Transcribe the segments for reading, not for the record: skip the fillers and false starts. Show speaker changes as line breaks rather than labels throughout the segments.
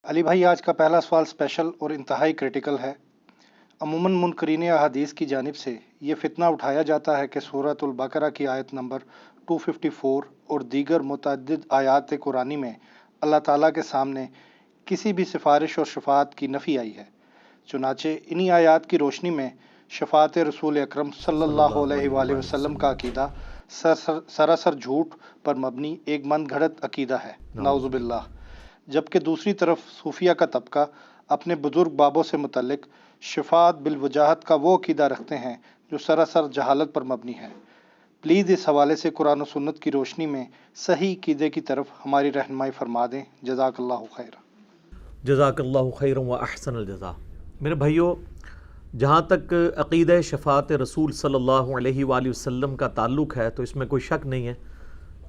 علی بھائی، آج کا پہلا سوال اسپیشل اور انتہائی کریٹیکل ہے۔ عموماً منکرین احادیث کی جانب سے یہ فتنہ اٹھایا جاتا ہے کہ سورۃ البقرہ کی آیت نمبر 254 اور دیگر متعدد آیات قرآنی میں اللہ تعالیٰ کے سامنے کسی بھی سفارش اور شفاعت کی نفی آئی ہے۔ چنانچہ انہی آیات کی روشنی میں شفاعت رسول اکرم صلی اللہ علیہ وآلہ وسلم کا عقیدہ سراسر جھوٹ پر مبنی ایک من گھڑت عقیدہ ہے، نعوذ باللہ۔ جبکہ دوسری طرف صوفیہ کا طبقہ اپنے بزرگ بابوں سے متعلق شفاعت بالوجاہت کا وہ عقیدہ رکھتے ہیں جو سراسر جہالت پر مبنی ہے۔ پلیز اس حوالے سے قرآن و سنت کی روشنی میں صحیح عقیدے کی طرف ہماری رہنمائی فرما دیں۔ جزاک اللہ خیر۔
جزاک اللہ خیر و احسن الجزا۔ میرے بھائیوں، جہاں تک عقیدہ شفاعت رسول صلی اللہ علیہ وآلہ وسلم کا تعلق ہے تو اس میں کوئی شک نہیں ہے،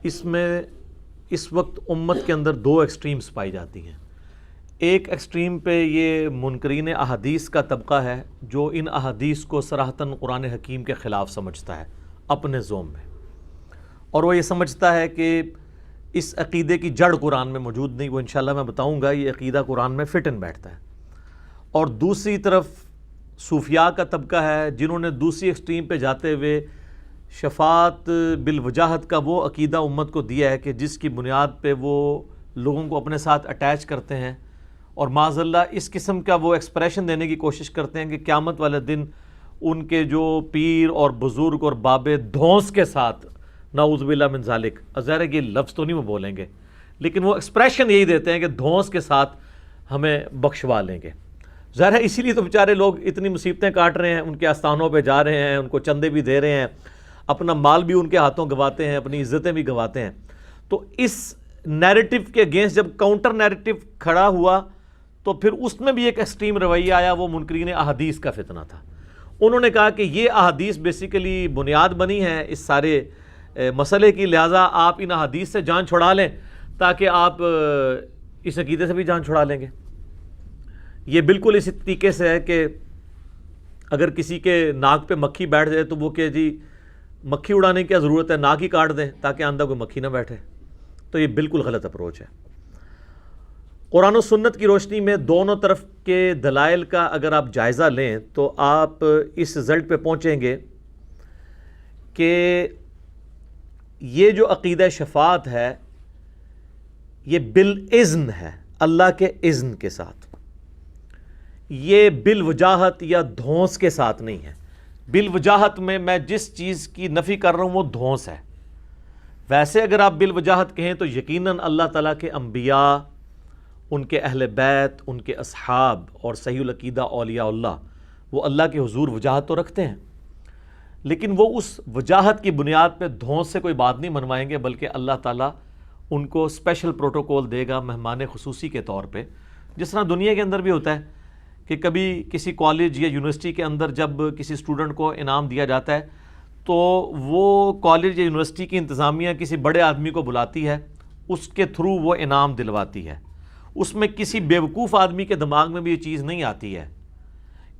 اس میں اس وقت امت کے اندر دو ایکسٹریمز پائی جاتی ہیں۔ ایک ایکسٹریم پہ یہ منکرین احادیث کا طبقہ ہے جو ان احادیث کو صراحتاً قرآن حکیم کے خلاف سمجھتا ہے اپنے زوم میں، اور وہ یہ سمجھتا ہے کہ اس عقیدے کی جڑ قرآن میں موجود نہیں۔ وہ انشاءاللہ میں بتاؤں گا یہ عقیدہ قرآن میں فٹ ان بیٹھتا ہے۔ اور دوسری طرف صوفیاء کا طبقہ ہے جنہوں نے دوسری ایکسٹریم پہ جاتے ہوئے شفاعت بالوجاہت کا وہ عقیدہ امت کو دیا ہے کہ جس کی بنیاد پہ وہ لوگوں کو اپنے ساتھ اٹیچ کرتے ہیں، اور معاذ اللہ اس قسم کا وہ ایکسپریشن دینے کی کوشش کرتے ہیں کہ قیامت والے دن ان کے جو پیر اور بزرگ اور بابے دھونس کے ساتھ، نعوذ باللہ من ذالک، ظاہر ہے کہ یہ لفظ تو نہیں وہ بولیں گے لیکن وہ ایکسپریشن یہی دیتے ہیں کہ دھونس کے ساتھ ہمیں بخشوا لیں گے۔ ظاہر ہے اسی لیے تو بیچارے لوگ اتنی مصیبتیں کاٹ رہے ہیں، ان کے آستانوں پہ جا رہے ہیں، ان کو چندے بھی دے رہے ہیں، اپنا مال بھی ان کے ہاتھوں گواتے ہیں، اپنی عزتیں بھی گواتے ہیں۔ تو اس نیریٹو کے اگینسٹ جب کاؤنٹر نیریٹو کھڑا ہوا تو پھر اس میں بھی ایک ایکسٹریم رویہ آیا، وہ منکرین احادیث کا فتنہ تھا۔ انہوں نے کہا کہ یہ احادیث بیسیکلی بنیاد بنی ہے اس سارے مسئلے کی، لہٰذا آپ ان احادیث سے جان چھڑا لیں تاکہ آپ اس عقیدے سے بھی جان چھڑا لیں گے۔ یہ بالکل اسی طریقے سے ہے کہ اگر کسی کے ناک پہ مکھی بیٹھ جائے تو وہ کہ جی مکھی اڑانے کی کیا ضرورت ہے، ناک ہی کاٹ دیں تاکہ اندر کوئی مکھی نہ بیٹھے۔ تو یہ بالکل غلط اپروچ ہے۔ قرآن و سنت کی روشنی میں دونوں طرف کے دلائل کا اگر آپ جائزہ لیں تو آپ اس رزلٹ پہ پہنچیں گے کہ یہ جو عقیدہ شفاعت ہے یہ بالاذن ہے، اللہ کے اذن کے ساتھ، یہ بالوجاہت یا دھونس کے ساتھ نہیں ہے۔ بالوجاہت میں جس چیز کی نفی کر رہا ہوں وہ دھونس ہے۔ ویسے اگر آپ بالوجاہت کہیں تو یقیناً اللہ تعالیٰ کے انبیاء، ان کے اہل بیت، ان کے اصحاب اور صحیح العقیدہ اولیاء اللہ وہ اللہ کے حضور وجاہت تو رکھتے ہیں، لیکن وہ اس وجاہت کی بنیاد پہ دھونس سے کوئی بات نہیں منوائیں گے، بلکہ اللہ تعالیٰ ان کو اسپیشل پروٹوکول دے گا مہمان خصوصی کے طور پہ، جس طرح دنیا کے اندر بھی ہوتا ہے کہ کبھی کسی کالج یا یونیورسٹی کے اندر جب کسی اسٹوڈنٹ کو انعام دیا جاتا ہے تو وہ کالج یا یونیورسٹی کی انتظامیہ کسی بڑے آدمی کو بلاتی ہے، اس کے تھرو وہ انعام دلواتی ہے۔ اس میں کسی بیوقوف آدمی کے دماغ میں بھی یہ چیز نہیں آتی ہے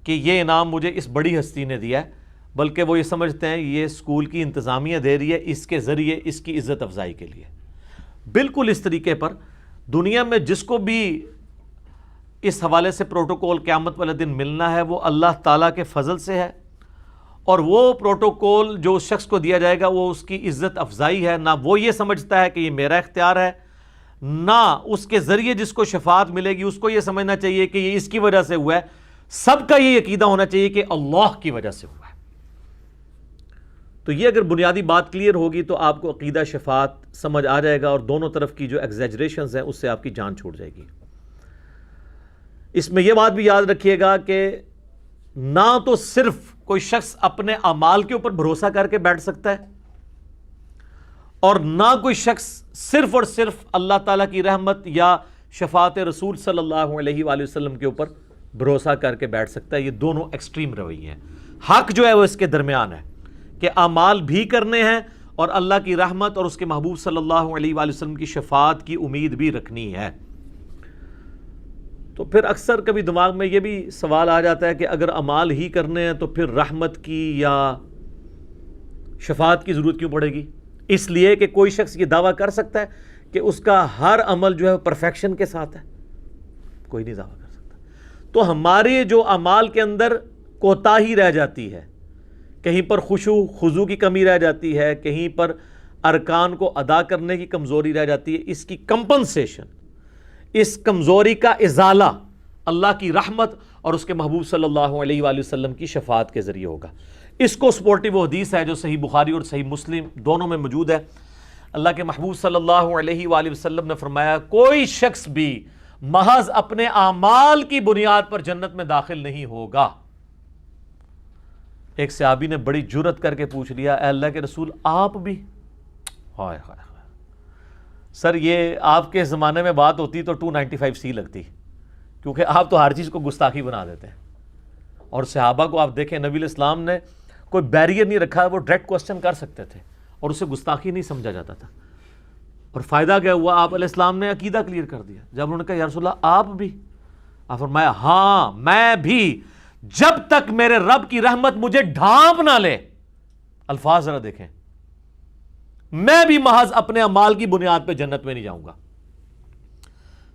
کہ یہ انعام مجھے اس بڑی ہستی نے دیا ہے، بلکہ وہ یہ سمجھتے ہیں یہ اسکول کی انتظامیہ دے رہی ہے اس کے ذریعے اس کی عزت افزائی کے لیے۔ بالکل اس طریقے پر دنیا میں جس کو بھی اس حوالے سے پروٹوکول قیامت والے دن ملنا ہے وہ اللہ تعالیٰ کے فضل سے ہے، اور وہ پروٹوکول جو اس شخص کو دیا جائے گا وہ اس کی عزت افزائی ہے، نہ وہ یہ سمجھتا ہے کہ یہ میرا اختیار ہے، نہ اس کے ذریعے جس کو شفاعت ملے گی اس کو یہ سمجھنا چاہیے کہ یہ اس کی وجہ سے ہوا ہے۔ سب کا یہ عقیدہ ہونا چاہیے کہ اللہ کی وجہ سے ہوا ہے۔ تو یہ اگر بنیادی بات کلیئر ہوگی تو آپ کو عقیدہ شفاعت سمجھ آ جائے گا، اور دونوں طرف کی جو ایگزیجریشنز ہیں اس سے آپ کی جان چھوٹ جائے گی۔ اس میں یہ بات بھی یاد رکھیے گا کہ نہ تو صرف کوئی شخص اپنے اعمال کے اوپر بھروسہ کر کے بیٹھ سکتا ہے، اور نہ کوئی شخص صرف اور صرف اللہ تعالیٰ کی رحمت یا شفاعت رسول صلی اللہ علیہ وآلہ وسلم کے اوپر بھروسہ کر کے بیٹھ سکتا ہے۔ یہ دونوں ایکسٹریم رویے ہیں۔ حق جو ہے وہ اس کے درمیان ہے کہ اعمال بھی کرنے ہیں اور اللہ کی رحمت اور اس کے محبوب صلی اللہ علیہ وآلہ وسلم کی شفاعت کی امید بھی رکھنی ہے۔ تو پھر اکثر کبھی دماغ میں یہ بھی سوال آ جاتا ہے کہ اگر اعمال ہی کرنے ہیں تو پھر رحمت کی یا شفاعت کی ضرورت کیوں پڑے گی؟ اس لیے کہ کوئی شخص یہ دعویٰ کر سکتا ہے کہ اس کا ہر عمل جو ہے پرفیکشن کے ساتھ ہے، کوئی نہیں دعویٰ کر سکتا. تو ہمارے جو اعمال کے اندر کوتاہی رہ جاتی ہے، کہیں پر خشوع خضوع کی کمی رہ جاتی ہے، کہیں پر ارکان کو ادا کرنے کی کمزوری رہ جاتی ہے، اس کی کمپنسیشن، اس کمزوری کا ازالہ اللہ کی رحمت اور اس کے محبوب صلی اللہ علیہ وآلہ وسلم کی شفاعت کے ذریعے ہوگا. اس کو سپورٹی وہ حدیث ہے جو صحیح بخاری اور صحیح مسلم دونوں میں موجود ہے. اللہ کے محبوب صلی اللہ علیہ وآلہ وسلم نے فرمایا کوئی شخص بھی محض اپنے اعمال کی بنیاد پر جنت میں داخل نہیں ہوگا. ایک صحابی نے بڑی جرت کر کے پوچھ لیا اے اللہ کے رسول آپ بھی؟ ہائے ہائے سر یہ آپ کے زمانے میں بات ہوتی تو 295C لگتی، کیونکہ آپ تو ہر چیز کو گستاخی بنا دیتے ہیں. اور صحابہ کو آپ دیکھیں نبی الاسلام نے کوئی بیریئر نہیں رکھا، وہ ڈائریکٹ کوسچن کر سکتے تھے اور اسے گستاخی نہیں سمجھا جاتا تھا. اور فائدہ کیا ہوا؟ آپ علیہ السلام نے عقیدہ کلیئر کر دیا. جب انہوں نے کہا یا رسول اللہ آپ بھی؟ آپ فرمایا ہاں میں بھی، جب تک میرے رب کی رحمت مجھے ڈھانپ نہ لے. الفاظ ذرا دیکھیں، میں بھی محض اپنے اعمال کی بنیاد پہ جنت میں نہیں جاؤں گا.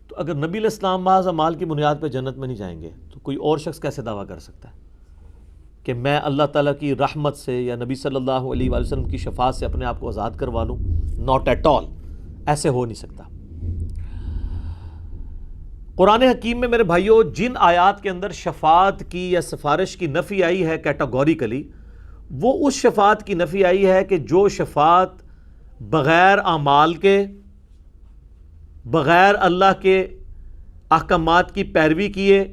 تو اگر نبی علیہ السلام محض اعمال کی بنیاد پہ جنت میں نہیں جائیں گے تو کوئی اور شخص کیسے دعویٰ کر سکتا ہے کہ میں اللہ تعالیٰ کی رحمت سے یا نبی صلی اللہ علیہ وآلہ وسلم کی شفاعت سے اپنے آپ کو آزاد کروا لوں؟ ناٹ ایٹ آل، ایسے ہو نہیں سکتا. قرآن حکیم میں میرے بھائیوں جن آیات کے اندر شفاعت کی یا سفارش کی نفی آئی ہے کیٹاگوریکلی، وہ اس شفاعت کی نفی آئی ہے کہ جو شفاعت بغیر اعمال کے، بغیر اللہ کے احکامات کی پیروی کیے،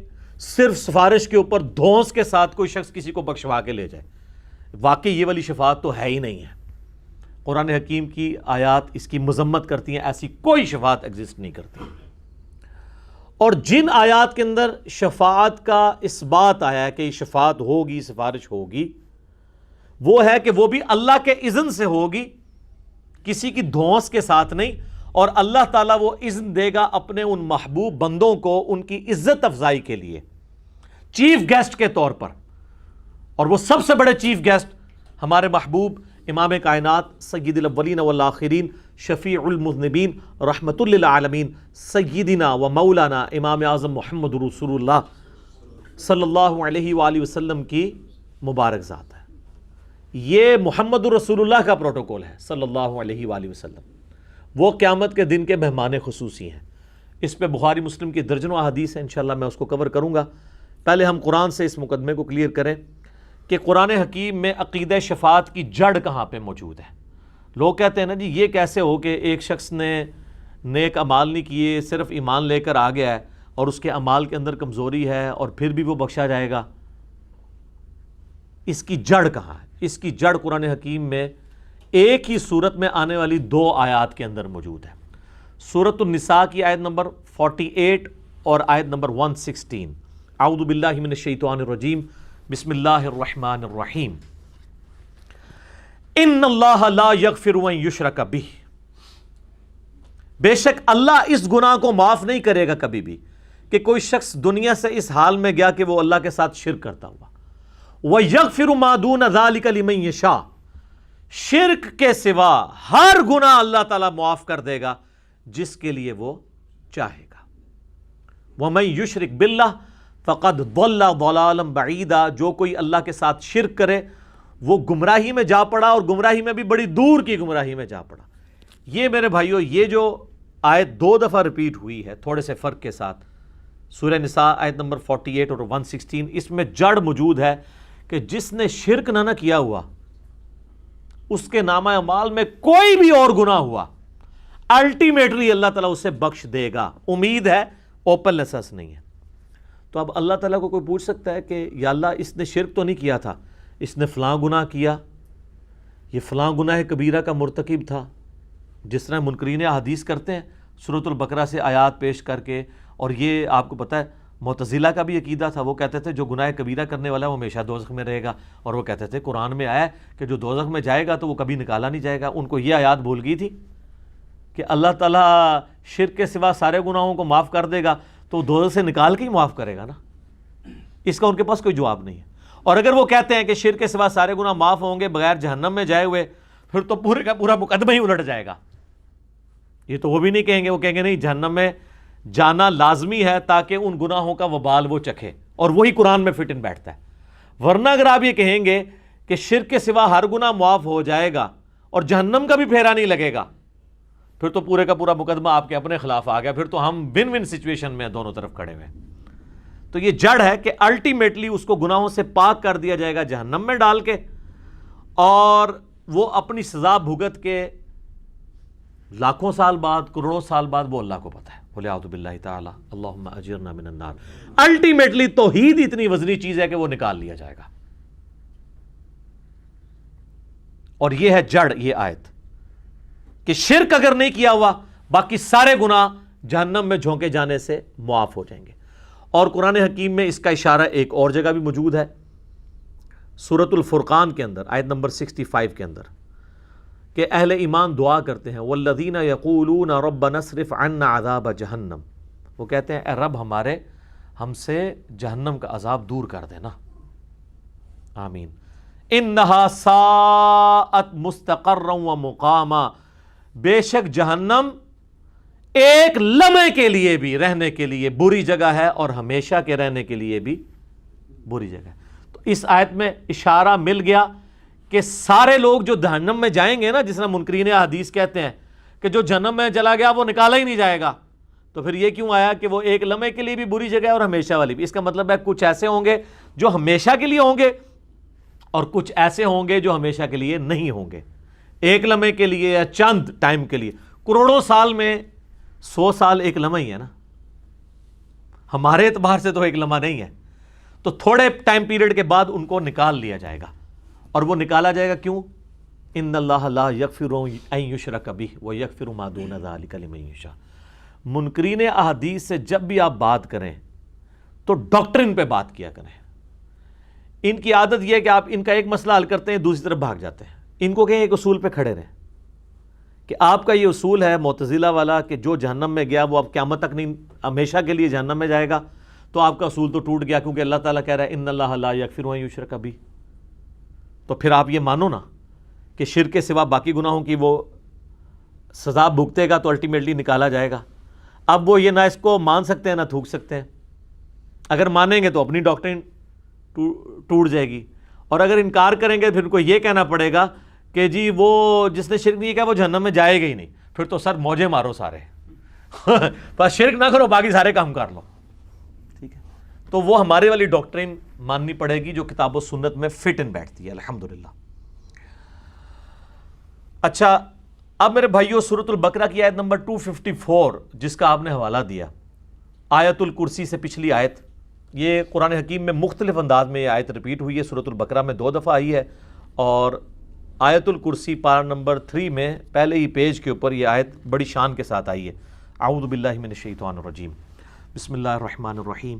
صرف سفارش کے اوپر دھونس کے ساتھ کوئی شخص کسی کو بخشوا کے لے جائے. واقعی یہ والی شفاعت تو ہے ہی نہیں ہے. قرآن حکیم کی آیات اس کی مذمت کرتی ہیں، ایسی کوئی شفاعت ایگزسٹ نہیں کرتی. اور جن آیات کے اندر شفاعت کا اس بات آیا ہے کہ یہ شفاعت ہوگی، سفارش ہوگی، وہ ہے کہ وہ بھی اللہ کے اذن سے ہوگی، کسی کی دھونس کے ساتھ نہیں. اور اللہ تعالیٰ وہ اذن دے گا اپنے ان محبوب بندوں کو ان کی عزت افزائی کے لیے، چیف گیسٹ کے طور پر. اور وہ سب سے بڑے چیف گیسٹ ہمارے محبوب امام کائنات سید الاولین والآخرین شفیع المذنبین رحمت للعالمین سیدنا و مولانا امام اعظم محمد رسول اللہ صلی اللہ علیہ وآلہ وسلم کی مبارک ذات ہے. یہ محمد رسول اللہ کا پروٹوکول ہے صلی اللہ علیہ وآلہ وسلم. وہ قیامت کے دن کے مہمان خصوصی ہیں. اس پہ بخاری مسلم کی درجنوں احادیث ہیں، انشاءاللہ میں اس کو کور کروں گا. پہلے ہم قرآن سے اس مقدمے کو کلیئر کریں کہ قرآن حکیم میں عقیدہ شفاعت کی جڑ کہاں پہ موجود ہے. لوگ کہتے ہیں نا جی یہ کیسے ہو کہ ایک شخص نے نیک اعمال نہیں کیے، صرف ایمان لے کر آ گیا ہے اور اس کے اعمال کے اندر کمزوری ہے اور پھر بھی وہ بخشا جائے گا. اس کی جڑ کہاں ہے؟ اس کی جڑ قرآن حکیم میں ایک ہی صورت میں آنے والی 2 آیات کے اندر موجود ہے. سورۃ النساء کی آیت نمبر 48 اور آیت نمبر 116. اعوذ باللہ من الشیطان الرجیم، بسم اللہ الرحمن الرحیم. ان اللہ لا یغفر ان یشرک بہ، بے شک اللہ اس گناہ کو معاف نہیں کرے گا کبھی بھی کہ کوئی شخص دنیا سے اس حال میں گیا کہ وہ اللہ کے ساتھ شرک کرتا ہوا. وَيَغْفِرُ مَا دُونَ ذَلِكَ لِمَن يَشَاءُ، شرک کے سوا ہر گناہ اللہ تعالیٰ معاف کر دے گا جس کے لیے وہ چاہے گا. وَمَن يُشْرِكْ بِاللَّهِ فَقَدْ ضَلَّ ضَلَالًا بَعِيدًا، جو کوئی اللہ کے ساتھ شرک کرے وہ گمراہی میں جا پڑا، اور گمراہی میں بھی بڑی دور کی گمراہی میں جا پڑا. یہ میرے بھائیوں یہ جو آیت 2 دفعہ ریپیٹ ہوئی ہے تھوڑے سے فرق کے ساتھ، سورہ نساء آیت نمبر 48 اور 116، اس میں جڑ موجود ہے کہ جس نے شرک نہ کیا ہوا اس کے نامہ اعمال میں کوئی بھی اور گناہ ہوا الٹیمیٹلی اللہ تعالیٰ اسے بخش دے گا. امید ہے، اوپن لیسنس نہیں ہے. تو اب اللہ تعالیٰ کو کوئی پوچھ سکتا ہے کہ یا اللہ اس نے شرک تو نہیں کیا تھا، اس نے فلاں گناہ کیا، یہ فلاں گناہ کبیرہ کا مرتکب تھا، جس طرح منکرین احادیث کرتے ہیں سورۃ البقرہ سے آیات پیش کر کے. اور یہ آپ کو پتہ ہے معتزلہ کا بھی عقیدہ تھا، وہ کہتے تھے جو گناہ کبیرہ کرنے والا ہے وہ ہمیشہ دوزخ میں رہے گا. اور وہ کہتے تھے قرآن میں آیا ہے کہ جو دوزخ میں جائے گا تو وہ کبھی نکالا نہیں جائے گا. ان کو یہ آیات بھول گئی تھی کہ اللہ تعالیٰ شرک کے سوا سارے گناہوں کو معاف کر دے گا تو دوزخ سے نکال کے ہی معاف کرے گا نا. اس کا ان کے پاس کوئی جواب نہیں ہے. اور اگر وہ کہتے ہیں کہ شرک کے سوا سارے گناہ معاف ہوں گے بغیر جہنم میں جائے ہوئے، پھر تو پورے کا پورا مقدمہ ہی الٹ جائے گا. یہ تو وہ بھی نہیں کہیں گے، وہ کہیں گے نہیں جہنم میں جانا لازمی ہے تاکہ ان گناہوں کا وبال وہ چکھے، اور وہی قرآن میں فٹ ان بیٹھتا ہے۔ ورنہ اگر آپ یہ کہیں گے کہ شرک کے سوا ہر گناہ معاف ہو جائے گا اور جہنم کا بھی پھیرا نہیں لگے گا، پھر تو پورے کا پورا مقدمہ آپ کے اپنے خلاف آ گیا، پھر تو ہم ون ون سچویشن میں دونوں طرف کھڑے ہوئے۔ تو یہ جڑ ہے کہ الٹیمیٹلی اس کو گناہوں سے پاک کر دیا جائے گا جہنم میں ڈال کے، اور وہ اپنی سزا بھگت کے لاکھوں سال بعد، کروڑوں سال بعد، وہ اللہ کو پتہ ہے۔ بولے اعوذ باللہ تعالی اللہم اجرنا من النار۔ الٹیمیٹلی توحید اتنی وزنی چیز ہے کہ وہ نکال لیا جائے گا، اور یہ ہے جڑ یہ آیت کہ شرک اگر نہیں کیا ہوا باقی سارے گناہ جہنم میں جھونکے جانے سے معاف ہو جائیں گے۔ اور قرآن حکیم میں اس کا اشارہ ایک اور جگہ بھی موجود ہے، سورۃ الفرقان کے اندر آیت نمبر 65 کے اندر، کہ اہل ایمان دعا کرتے ہیں والذین یقولون ربنا اصرف عنا عذاب جہنم، وہ کہتے ہیں اے رب ہمارے ہم سے جہنم کا عذاب دور کر دینا، آمین۔ انہا ساءت مستقرا و مقاما، بے شک جہنم ایک لمحے کے لیے بھی رہنے کے لیے بری جگہ ہے، اور ہمیشہ کے رہنے کے لیے بھی بری جگہ ہے۔ تو اس آیت میں اشارہ مل گیا کہ سارے لوگ جو جہنم میں جائیں گے نا، جس طرح منکرین احادیث کہتے ہیں کہ جو جہنم میں چلا گیا وہ نکالا ہی نہیں جائے گا، تو پھر یہ کیوں آیا کہ وہ ایک لمحے کے لیے بھی بری جگہ ہے اور ہمیشہ والی بھی؟ اس کا مطلب ہے کچھ ایسے ہوں گے جو ہمیشہ کے لیے ہوں گے، اور کچھ ایسے ہوں گے جو ہمیشہ کے لیے نہیں ہوں گے، ایک لمحے کے لیے یا چند ٹائم کے لیے۔ کروڑوں سال میں 100 سال ایک لمحہ ہی ہے نا، ہمارے اعتبار سے تو ایک لمحہ نہیں ہے، تو تھوڑے ٹائم پیریڈ کے بعد ان کو نکال لیا جائے گا، اور وہ نکالا جائے گا کیوں؟ ان اللہ لا یغفر ان یشرک بہ ویغفر ما دون ذلک لمن یشاء۔ منکرین احادیث سے جب بھی آپ بات کریں تو ڈاکٹرن پہ بات کیا کریں۔ ان کی عادت یہ ہے کہ آپ ان کا ایک مسئلہ حل کرتے ہیں دوسری طرف بھاگ جاتے ہیں۔ ان کو کہیں ایک اصول پہ کھڑے رہیں کہ آپ کا یہ اصول ہے معتزلہ والا کہ جو جہنم میں گیا وہ اب قیامت تک نہیں، ہمیشہ کے لیے جہنم میں جائے گا، تو آپ کا اصول تو ٹوٹ گیا، کیونکہ اللہ تعالیٰ کہہ رہا ہے ان اللہ لا یغفر ان یشرک بہ۔ تو پھر آپ یہ مانو نا کہ شرک کے سوا باقی گناہوں کی وہ سزا بھگتے گا تو الٹیمیٹلی نکالا جائے گا۔ اب وہ یہ نہ اس کو مان سکتے ہیں نہ تھوک سکتے ہیں۔ اگر مانیں گے تو اپنی ڈاکٹرن ٹوٹ جائے گی، اور اگر انکار کریں گے پھر ان کو یہ کہنا پڑے گا کہ جی وہ جس نے شرک نہیں کیا وہ جہنم میں جائے گا ہی نہیں، پھر تو سر موجے مارو سارے بس شرک نہ کرو باقی سارے کام کر لو، ٹھیک ہے؟ تو وہ ہمارے والی ڈاکٹرن ماننی پڑے گی جو کتاب و سنت میں فٹ ان بیٹھتی ہے، الحمدللہ۔ اچھا، اب میرے بھائیو سورۃ البقرہ کی آیت نمبر 254 جس کا آپ نے حوالہ دیا، آیت الکرسی سے پچھلی آیت، یہ قرآن حکیم میں مختلف انداز میں یہ آیت ریپیٹ ہوئی ہے، سورۃ البقرہ میں 2 دفعہ آئی ہے، اور آیت الکرسی پارہ نمبر 3 میں پہلے ہی پیج کے اوپر یہ آیت بڑی شان کے ساتھ آئی ہے۔ اعوذ باللہ من الشیطان الرجیم، بسم اللہ الرحمن الرحیم۔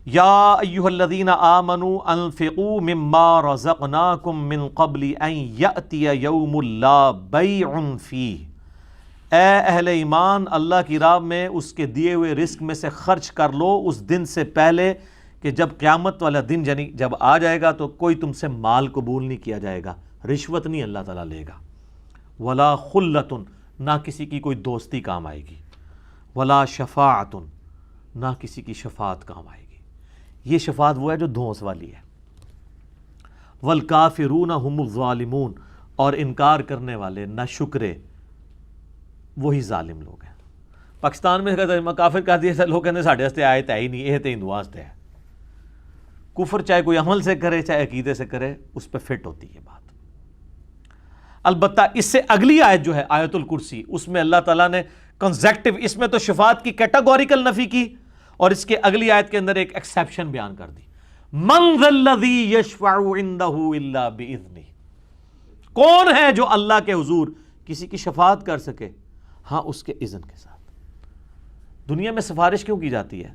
یا ایہا الذین آمنوا انفقوا مما رزقناکم من قبل ان یأتی یوم لا بیع فیہ، اے اہل ایمان اللہ کی راہ میں اس کے دیے ہوئے رزق میں سے خرچ کر لو اس دن سے پہلے کہ جب قیامت والا دن یعنی جب آ جائے گا تو کوئی تم سے مال قبول نہیں کیا جائے گا، رشوت نہیں اللہ تعالیٰ لے گا، ولا خلۃ، نہ کسی کی کوئی دوستی کام آئے گی، ولا شفاعت، نہ کسی کی شفاعت کام آئے گی۔ یہ شفاعت وہ ہے جو دھونس والی ہے۔ والکافرون هم الظالمون، اور انکار کرنے والے نہ شکرے وہی ظالم لوگ ہیں۔ پاکستان میں کافر کہہ دیا لوگ کہتے ہیں ساڈے واسطے آیت ہے ہی نہیں، یہ تو ہندوؤں واسطے ہے۔ کفر چاہے کوئی عمل سے کرے چاہے عقیدے سے کرے، اس پہ فٹ ہوتی ہے بات۔ البتہ اس سے اگلی آیت جو ہے آیت الکرسی، اس میں اللہ تعالیٰ نے کنزیکٹو، اس میں تو شفاعت کی کیٹاگوریکل نفی کی، اور اس کے اگلی آیت کے اندر ایک ایکسیپشن بیان کر دی، من ذا الذی یشفع عندہ الا باذنہ، کون ہے جو اللہ کے حضور کسی کی شفاعت کر سکے ہاں اس کے اذن کے ساتھ۔ دنیا میں سفارش کیوں کی جاتی ہے؟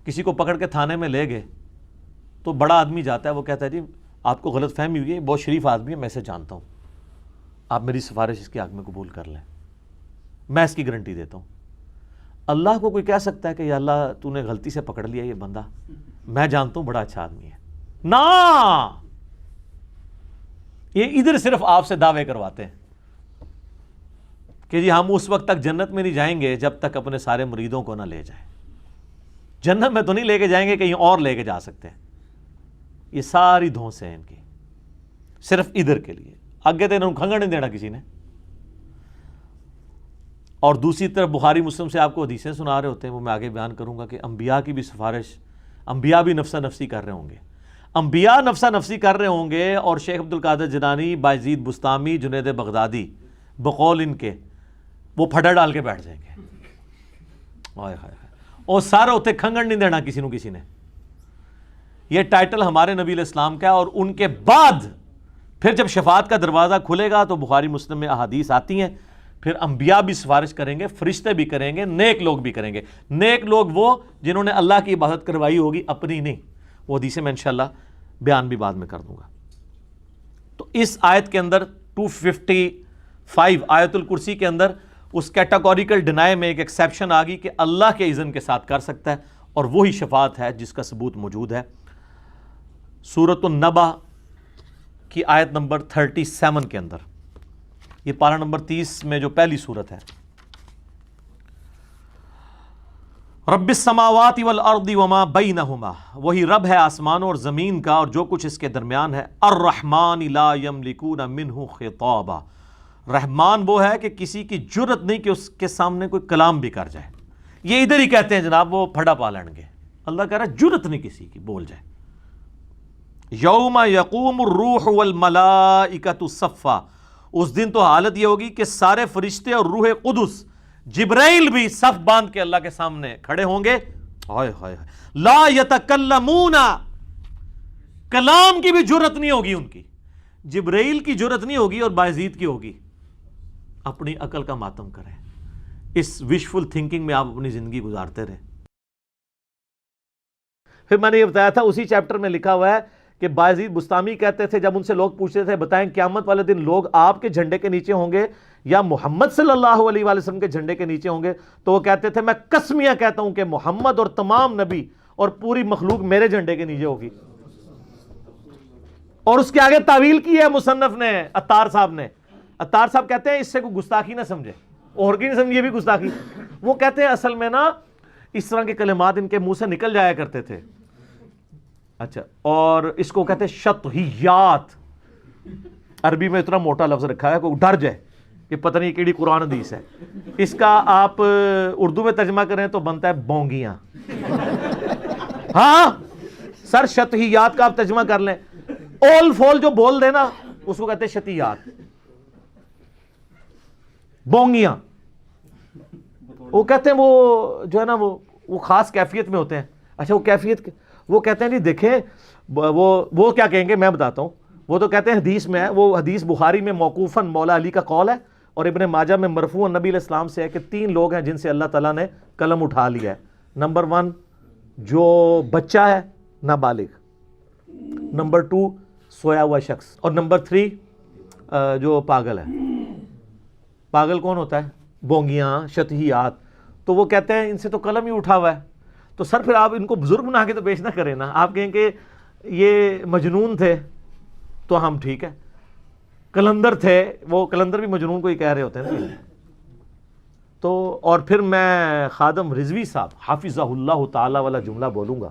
کسی کو پکڑ کے تھانے میں لے گئے تو بڑا آدمی جاتا ہے، وہ کہتا ہے جی آپ کو غلط فہمی ہوئی ہے، بہت شریف آدمی ہے، میں اسے جانتا ہوں، آپ میری سفارش اس کے حق میں قبول کر لیں، میں اس کی گارنٹی دیتا ہوں۔ اللہ کو کوئی کہہ سکتا ہے کہ یا اللہ تو نے غلطی سے پکڑ لیا یہ بندہ، میں جانتا ہوں بڑا اچھا آدمی ہے؟ نا، یہ ادھر صرف آپ سے دعوے کرواتے ہیں۔ کہ جی ہم اس وقت تک جنت میں نہیں جائیں گے جب تک اپنے سارے مریدوں کو نہ لے جائیں. جنت میں تو نہیں لے کے جائیں گے, کہیں اور لے کے جا سکتے ہیں. یہ ساری دھونسیں ہیں ان کی, صرف ادھر کے لیے. آگے تو انہوں نے کھنگڑ نہیں دینا کسی نے. اور دوسری طرف بخاری مسلم سے آپ کو حدیثیں سنا رہے ہوتے ہیں, وہ میں آگے بیان کروں گا کہ انبیاء کی بھی سفارش, انبیاء بھی نفسا نفسی کر رہے ہوں گے. انبیاء نفسا نفسی کر رہے ہوں گے اور شیخ عبد القادر جیلانی, بایزید بستامی, جنید بغدادی بقول ان کے وہ پھڈا ڈال کے بیٹھ جائیں گے. ہائے ہائے ہائے, اور سارا اتنے کھنگڑ نہیں دینا کسی نے. یہ ٹائٹل ہمارے نبی علیہ السلام کا ہے. اور ان کے بعد پھر جب شفاعت کا دروازہ کھلے گا تو بخاری مسلم میں احادیث آتی ہیں, پھر انبیاء بھی سفارش کریں گے, فرشتے بھی کریں گے, نیک لوگ بھی کریں گے. نیک لوگ وہ جنہوں نے اللہ کی عبادت کروائی ہوگی, اپنی نہیں. وہ حدیثیں میں انشاءاللہ بیان بھی بعد میں کر دوں گا. تو اس آیت کے اندر 255 آیت الکرسی کے اندر اس کیٹاگوریکل ڈینائی میں ایک ایکسیپشن آ گئی کہ اللہ کے اذن کے ساتھ کر سکتا ہے, اور وہی شفاعت ہے جس کا ثبوت موجود ہے. سورۃ النبا کی آیت نمبر 37 کے اندر, یہ پارہ نمبر 30 میں جو پہلی سورت ہے, رب السماوات والارض وما بینہما, وہی رب ہے آسمانوں اور زمین کا اور جو کچھ اس کے درمیان ہے. الرحمن لا یملکون منہ خطابا, رحمان وہ ہے کہ کسی کی جرت نہیں کہ اس کے سامنے کوئی کلام بھی کر جائے. یہ ادھر ہی کہتے ہیں جناب وہ پھڑا پا لیں گے, اللہ کہہ رہا ہے جرت نہیں کسی کی بول جائے. یوم یقوم الروح والملائکۃ صفا, اس دن تو حالت یہ ہوگی کہ سارے فرشتے اور روح قدس جبرائیل بھی صف باندھ کے اللہ کے سامنے کھڑے ہوں گے. ہائے ہائے, لا یتکلمون, کلام کی بھی جرت نہیں ہوگی ان کی. جبرائیل کی جرت نہیں ہوگی اور بایزید کی ہوگی. اپنی عقل کا ماتم کریں, اس وشفل تھنکنگ میں آپ اپنی زندگی گزارتے رہیں. پھر میں نے یہ بتایا تھا اسی چیپٹر میں لکھا ہوا ہے کہ بایزید بستامی کہتے تھے جب ان سے لوگ پوچھتے تھے بتائیں قیامت والے دن لوگ آپ کے جھنڈے کے نیچے ہوں گے یا محمد صلی اللہ علیہ وآلہ وسلم کے جھنڈے کے نیچے ہوں گے, تو وہ کہتے تھے میں قسمیہ کہتا ہوں کہ محمد اور تمام نبی اور پوری مخلوق میرے جھنڈے کے نیچے ہوگی. اور اس کے آگے تعویل کی ہے مصنف نے, عطار صاحب نے. عطار صاحب کہتے ہیں اس سے کوئی گستاخی نہ سمجھے, اور کی نہیں سمجھے بھی گستاخی. وہ کہتے ہیں اصل میں نا اس طرح کے کلمات ان کے منہ سے نکل جایا کرتے تھے. اچھا, اور اس کو کہتے ہیں شطحیات. عربی میں اتنا موٹا لفظ رکھا ہے کوئی ڈر جائے کہ پتہ نہیں کیڑی قرآن حدیث ہے. اس کا آپ اردو میں ترجمہ کریں تو بنتا ہے بونگیاں. ہاں سر, شطحیات کا آپ ترجمہ کر لیں, اول فول جو بول دے نا اس کو کہتے ہیں شطحیات, بونگیاں. وہ کہتے ہیں وہ جو ہے نا وہ خاص کیفیت میں ہوتے ہیں. اچھا وہ کیفیت, وہ کہتے ہیں نہیں دیکھیں وہ کیا کہیں گے میں بتاتا ہوں. وہ تو کہتے ہیں حدیث میں ہے, وہ حدیث بخاری میں موقوفاً مولا علی کا قول ہے اور ابن ماجہ میں مرفوعاً نبی علیہ السلام سے ہے کہ 3 لوگ ہیں جن سے اللہ تعالیٰ نے قلم اٹھا لیا ہے. نمبر 1 جو بچہ ہے نابالغ, نمبر 2 سویا ہوا شخص, اور نمبر 3 جو پاگل ہے. پاگل کون ہوتا ہے؟ بونگیاں, شطحیات. تو وہ کہتے ہیں ان سے تو قلم ہی اٹھا ہوا ہے. تو سر پھر آپ ان کو بزرگ بنا کے تو پیش نہ کریں نا. آپ کہیں کہ یہ مجنون تھے تو ہم ٹھیک ہے, کلندر تھے, وہ کلندر بھی مجنون کو ہی کہہ رہے ہوتے ہیں نا. تو اور پھر میں خادم رضوی صاحب حافظہ اللہ تعالی والا جملہ بولوں گا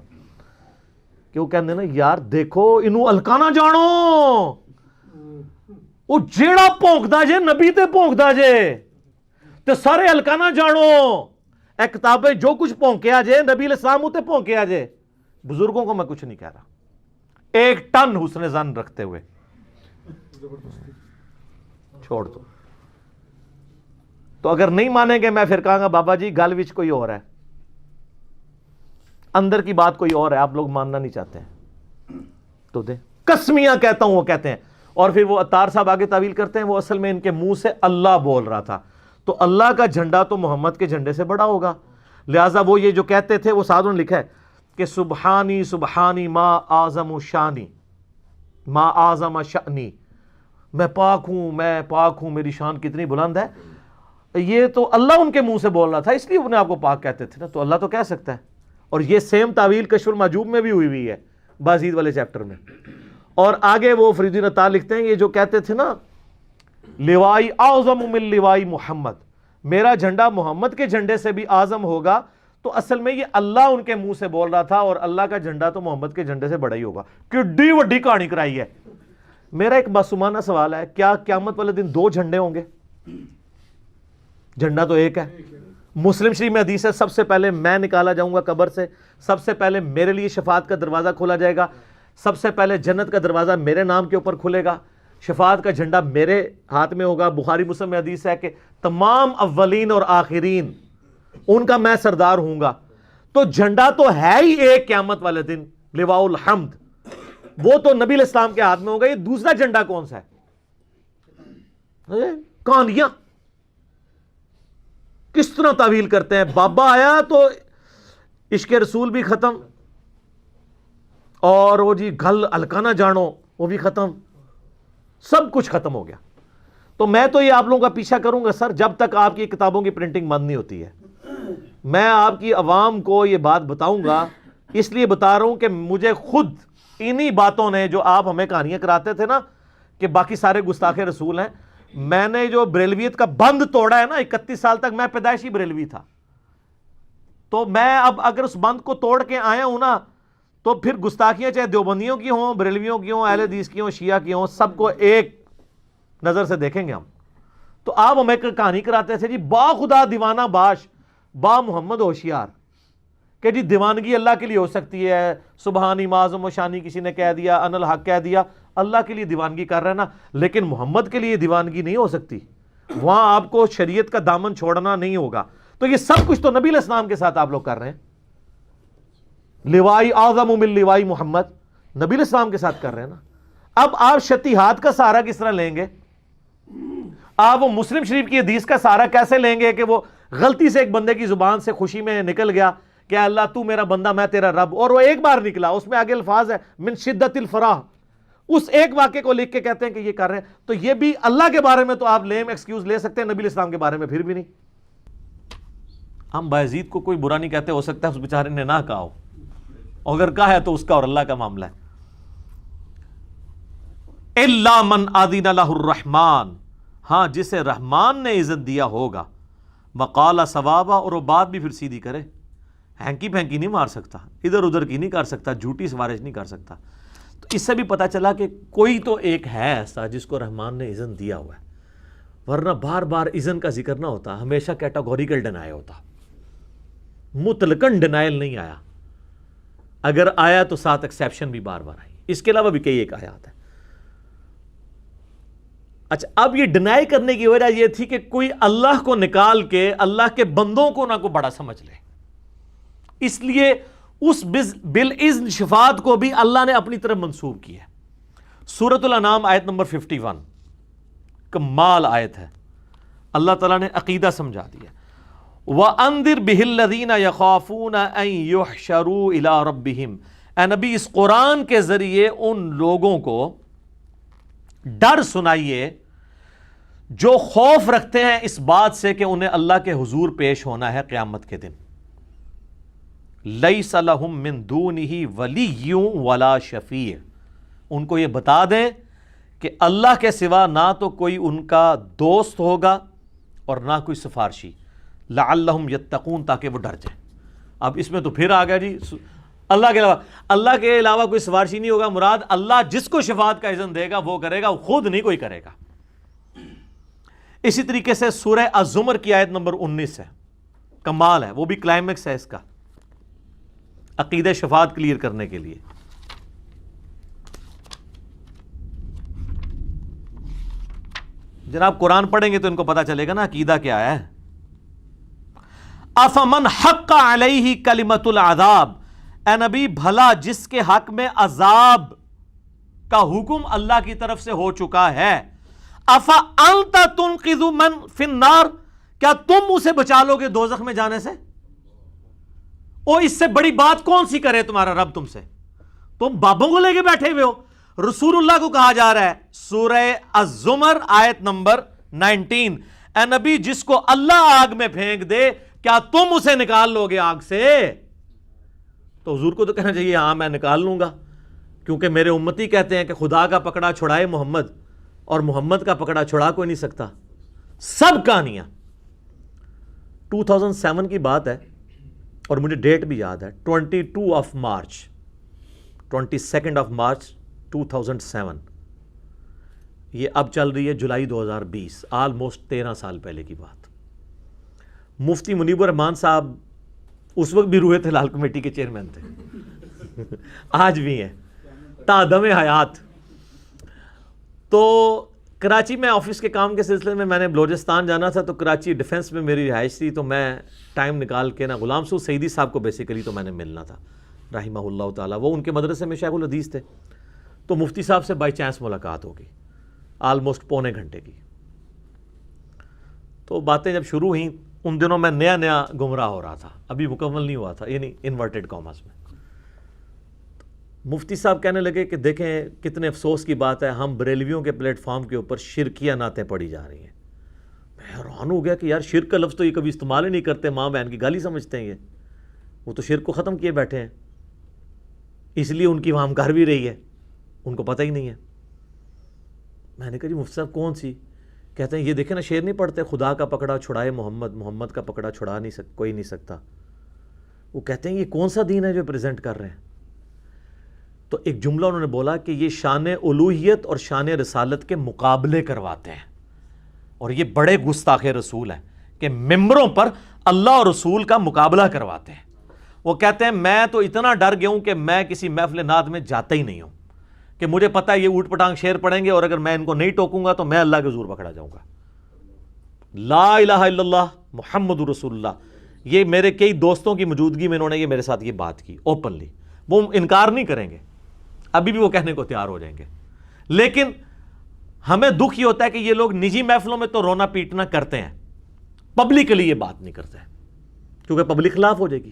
کہ وہ کہتے ہیں نا یار دیکھو انہوں الکانا جانو, وہ جیڑا پونکدا جے نبی تے پونکدا جے تے سارے الکانا جانو. اے کتابیں جو کچھ پونکیا جے نبی علیہ السلام ہوتے پونکیا جے. بزرگوں کو میں کچھ نہیں کہہ رہا, 1 ٹن حسن ظن رکھتے ہوئے چھوڑ دو. تو اگر نہیں مانیں گے میں پھر کہاں گا بابا جی گل وچ کوئی اور ہے, اندر کی بات کوئی اور ہے, آپ لوگ ماننا نہیں چاہتے ہیں تو دیں. قسمیاں کہتا ہوں وہ کہتے ہیں. اور پھر وہ عطار صاحب آگے تعویل کرتے ہیں وہ اصل میں ان کے منہ سے اللہ بول رہا تھا, تو اللہ کا جھنڈا تو محمد کے جھنڈے سے بڑا ہوگا, لہٰذا وہ یہ جو کہتے تھے وہ ساتھ نے لکھا ہے کہ سبحانی سبحانی ما اعظم شانی ما اعظم شانی, میں پاک ہوں میری شان کتنی بلند ہے. یہ تو اللہ ان کے منہ سے بول رہا تھا, اس لیے انہیں آپ کو پاک کہتے تھے نا, تو اللہ تو کہہ سکتا ہے. اور یہ سیم تعویل کشف المحجوب میں بھی ہوئی ہے بازید والے چیپٹر میں. اور آگے وہ فرید الدین عطار لکھتے ہیں یہ جو کہتے تھے نا لوائی اعظم من لوائی محمد, میرا جھنڈا محمد کے جھنڈے سے بھی اعظم ہوگا، تو اصل میں یہ اللہ ان کے منہ سے بول رہا تھا، اور اللہ کا جھنڈا تو محمد کے جھنڈے سے بڑا ہی ہوگا۔ کڈی وڈی کہانی کرائی ہے۔ میرا ایک معصومانہ سوال ہے، کیا قیامت والے دن دو جھنڈے ہوں گے؟ جھنڈا تو ایک ہے۔ مسلم شریف میں حدیث ہے، سب سے پہلے میں نکالا جاؤں گا قبر سے، سب سے پہلے میرے لیے شفاعت کا دروازہ کھولا جائے گا، سب سے پہلے جنت کا دروازہ میرے نام کے اوپر کھلے گا، شفاعت کا جھنڈا میرے ہاتھ میں ہوگا۔ بخاری مسلم میں حدیث ہے کہ تمام اولین اور آخرین ان کا میں سردار ہوں گا۔ تو جھنڈا تو ہے ہی ایک قیامت والے دن، لواء الحمد، وہ تو نبی علیہ السلام کے ہاتھ میں ہوگا۔ یہ دوسرا جھنڈا کون سا ہے؟ کہانیاں کس طرح تعویل کرتے ہیں۔ بابا آیا تو عشق رسول بھی ختم، اور وہ جی گھل ہلکا نہ جانو وہ بھی ختم، سب کچھ ختم ہو گیا۔ تو میں تو یہ آپ لوگوں کا پیچھا کروں گا سر، جب تک آپ کی کتابوں کی پرنٹنگ بند نہیں ہوتی ہے۔ میں آپ کی عوام کو یہ بات بتاؤں گا، اس لیے بتا رہا ہوں کہ مجھے خود انہی باتوں نے، جو آپ ہمیں کہانیاں کراتے تھے نا کہ باقی سارے گستاخ رسول ہیں، میں نے جو بریلویت کا بند توڑا ہے نا، 31 سال تک میں پیدائشی بریلوی تھا، تو میں اب اگر اس بند کو توڑ کے آیا ہوں نا، تو پھر گستاخیاں چاہے دیوبندیوں کی ہوں، بریلویوں کی ہوں، اہل حدیث کی ہوں، شیعہ کی ہوں، سب کو ایک نظر سے دیکھیں گے ہم۔ تو آپ ہمیں کہانی کراتے تھے جی با خدا دیوانہ باش با محمد ہوشیار، کہ جی دیوانگی اللہ کے لیے ہو سکتی ہے، سبحانی معظم و شانی کسی نے کہہ دیا، ان الحق کہہ دیا، اللہ کے لیے دیوانگی کر رہے ہیں نا، لیکن محمد کے لیے دیوانگی نہیں ہو سکتی، وہاں آپ کو شریعت کا دامن چھوڑنا نہیں ہوگا۔ تو یہ سب کچھ تو نبی علیہ السلام کے ساتھ آپ لوگ کر رہے ہیں، لوائی اعظم من لوائی محمد نبی علیہ السلام کے ساتھ کر رہے ہیں نا۔ اب آپ شتیہات کا سہارا کس طرح لیں گے؟ آپ وہ مسلم شریف کی حدیث کا سہارا کیسے لیں گے کہ وہ غلطی سے ایک بندے کی زبان سے خوشی میں نکل گیا کہ اللہ تو میرا بندہ میں تیرا رب، اور وہ ایک بار نکلا، اس میں آگے الفاظ ہے من شدت الفرح، اس ایک واقعے کو لکھ کے کہتے ہیں کہ یہ کر رہے ہیں۔ تو یہ بھی اللہ کے بارے میں تو آپ لیم ایکسکیوز لے سکتے ہیں، نبی علیہ السلام کے بارے میں پھر بھی نہیں۔ ہم بايزید کو کوئی برا نہیں کہتے، ہو سکتا ہے اس بیچارے نے نہ کہا ہو، اگر کہا ہے تو اس کا اور اللہ کا معاملہ ہے۔ الا من اذن له الرحمن، ہاں جسے رحمان نے عزت دیا ہوگا، وقال صوابا، اور وہ بات بھی پھر سیدھی کرے، ہینکی پھینکی نہیں مار سکتا، ادھر ادھر کی نہیں کر سکتا، جھوٹی سفارش نہیں کر سکتا۔ تو اس سے بھی پتہ چلا کہ کوئی تو ایک ہے ایسا جس کو رحمان نے اذن دیا ہوا ہے، ورنہ بار بار اذن کا ذکر نہ ہوتا، ہمیشہ کیٹاگوریکل ڈینائل ہوتا، مطلقاً ڈینائل نہیں آیا، اگر آیا تو ساتھ ایکسیپشن بھی بار بار آئی، اس کے علاوہ بھی کئی ایک آیات ہیں۔ اچھا، اب یہ ڈینائی کرنے کی وجہ یہ تھی کہ کوئی اللہ کو نکال کے اللہ کے بندوں کو نہ کو بڑا سمجھ لے، اس لیے اس بالاذن شفاعت کو بھی اللہ نے اپنی طرف منسوب کیا ہے۔ سورۃ الانعام آیت نمبر 51 کمال آیت ہے، اللہ تعالیٰ نے عقیدہ سمجھا دیا۔ وَأَنذِرْ بِهِ الَّذِينَ يَخَافُونَ أَن يُحْشَرُوا إِلَىٰ رَبِّهِمْ، اے نبی اس قرآن کے ذریعے ان لوگوں کو ڈر سنائیے جو خوف رکھتے ہیں اس بات سے کہ انہیں اللہ کے حضور پیش ہونا ہے قیامت کے دن۔ لَيْسَ لَهُم مِّن دُونِهِ وَلِيٌّ وَلَا شَفِيعٌ، ان کو یہ بتا دیں کہ اللہ کے سوا نہ تو کوئی ان کا دوست ہوگا اور نہ کوئی سفارشی، لَعَلَّهُمْ يَتَّقُونَ، تاکہ وہ ڈر جائیں۔ اب اس میں تو پھر آ گیا جی اللہ کے علاوہ کوئی سفارشی نہیں ہوگا، مراد اللہ جس کو شفاعت کا اذن دے گا وہ کرے گا، خود نہیں کوئی کرے گا۔ اسی طریقے سے سورہ الزمر کی آیت نمبر 19 ہے، کمال ہے، وہ بھی کلائمیکس ہے اس کا، عقیدہ شفاعت کلیئر کرنے کے لیے۔ جناب قرآن پڑھیں گے تو ان کو پتا چلے گا نا عقیدہ کیا ہے۔ افمن حق علیہ کلمۃ العذاب، اے نبی بھلا جس کے حق میں عذاب کا حکم اللہ کی طرف سے ہو چکا ہے، افانت تنقذ من فی النار، کیا تم اسے بچا لو گے دوزخ میں جانے سے؟ او اس سے بڑی بات کون سی کرے تمہارا رب تم سے؟ تم بابوں کو لے کے بیٹھے ہوئے ہو۔ رسول اللہ کو کہا جا رہا ہے سورہ الزمر آیت نمبر 19، اے نبی جس کو اللہ آگ میں پھینک دے کیا تم اسے نکال لو گے آگ سے؟ تو حضور کو تو کہنا چاہیے ہاں میں نکال لوں گا، کیونکہ میرے امتی کہتے ہیں کہ خدا کا پکڑا چھڑائے محمد، اور محمد کا پکڑا چھڑا کوئی نہیں سکتا۔ سب کہانیاں 2007 کی بات ہے اور مجھے ڈیٹ بھی یاد ہے، 22 مارچ 2007. یہ اب چل رہی ہے جولائی 2020، آلموسٹ 13 سال پہلے کی بات. مفتی منیب الرحمان صاحب اس وقت بھی روحیت ہلال کمیٹی کے چیئرمین تھے، آج بھی ہیں تادم حیات. تو کراچی میں آفس کے کام کے سلسلے میں نے بلوچستان جانا تھا، تو کراچی ڈیفنس میں میری رہائش تھی، تو میں ٹائم نکال کے نا غلام سعود سعیدی صاحب کو بیسیکلی تو میں نے ملنا تھا رحمہ اللہ تعالیٰ. وہ ان کے مدرسے میں شیخ الحدیث تھے. تو مفتی صاحب سے بائی چانس ملاقات ہوگی آلموسٹ پونے گھنٹے کی. تو باتیں جب شروع ہوئیں، ان دنوں میں نیا گمراہ ہو رہا تھا، ابھی مکمل نہیں ہوا تھا، یعنی انورٹڈ کاماز میں. مفتی صاحب کہنے لگے کہ دیکھیں کتنے افسوس کی بات ہے، ہم بریلویوں کے پلیٹ فارم کے اوپر شرکیہ نعتیں پڑھی جا رہی ہیں. میں حیران ہو گیا کہ یار شرک کا لفظ تو یہ کبھی استعمال ہی نہیں کرتے، ماں بہن کی گالی سمجھتے ہیں، وہ تو شرک کو ختم کیے بیٹھے ہیں، اس لیے ان کی وہاں کر بھی رہی ہے، ان کو پتہ ہی نہیں ہے. میں نے کہا جی مفتی صاحب کون سی؟ کہتے ہیں یہ دیکھیں نا شعر نہیں پڑھتے، خدا کا پکڑا چھڑائے محمد، محمد کا پکڑا چھڑا نہیں کوئی نہیں سکتا. وہ کہتے ہیں یہ کون سا دین ہے جو پریزنٹ کر رہے ہیں؟ تو ایک جملہ انہوں نے بولا کہ یہ شان الوہیت اور شان رسالت کے مقابلے کرواتے ہیں، اور یہ بڑے گستاخ رسول ہیں کہ ممبروں پر اللہ اور رسول کا مقابلہ کرواتے ہیں. وہ کہتے ہیں میں تو اتنا ڈر گیا ہوں کہ میں کسی محفل نعت میں جاتا ہی نہیں ہوں، کہ مجھے پتہ ہے یہ اوٹ پٹانگ شعر پڑھیں گے اور اگر میں ان کو نہیں ٹوکوں گا تو میں اللہ کے حضور پکڑا جاؤں گا. لا الہ الا اللہ محمد رسول اللہ. یہ میرے کئی دوستوں کی موجودگی میں انہوں نے یہ میرے ساتھ یہ بات کی اوپنلی، وہ انکار نہیں کریں گے، ابھی بھی وہ کہنے کو تیار ہو جائیں گے. لیکن ہمیں دکھ یہ ہوتا ہے کہ یہ لوگ نجی محفلوں میں تو رونا پیٹنا کرتے ہیں، پبلکلی یہ بات نہیں کرتے کیونکہ پبلک خلاف ہو جائے گی.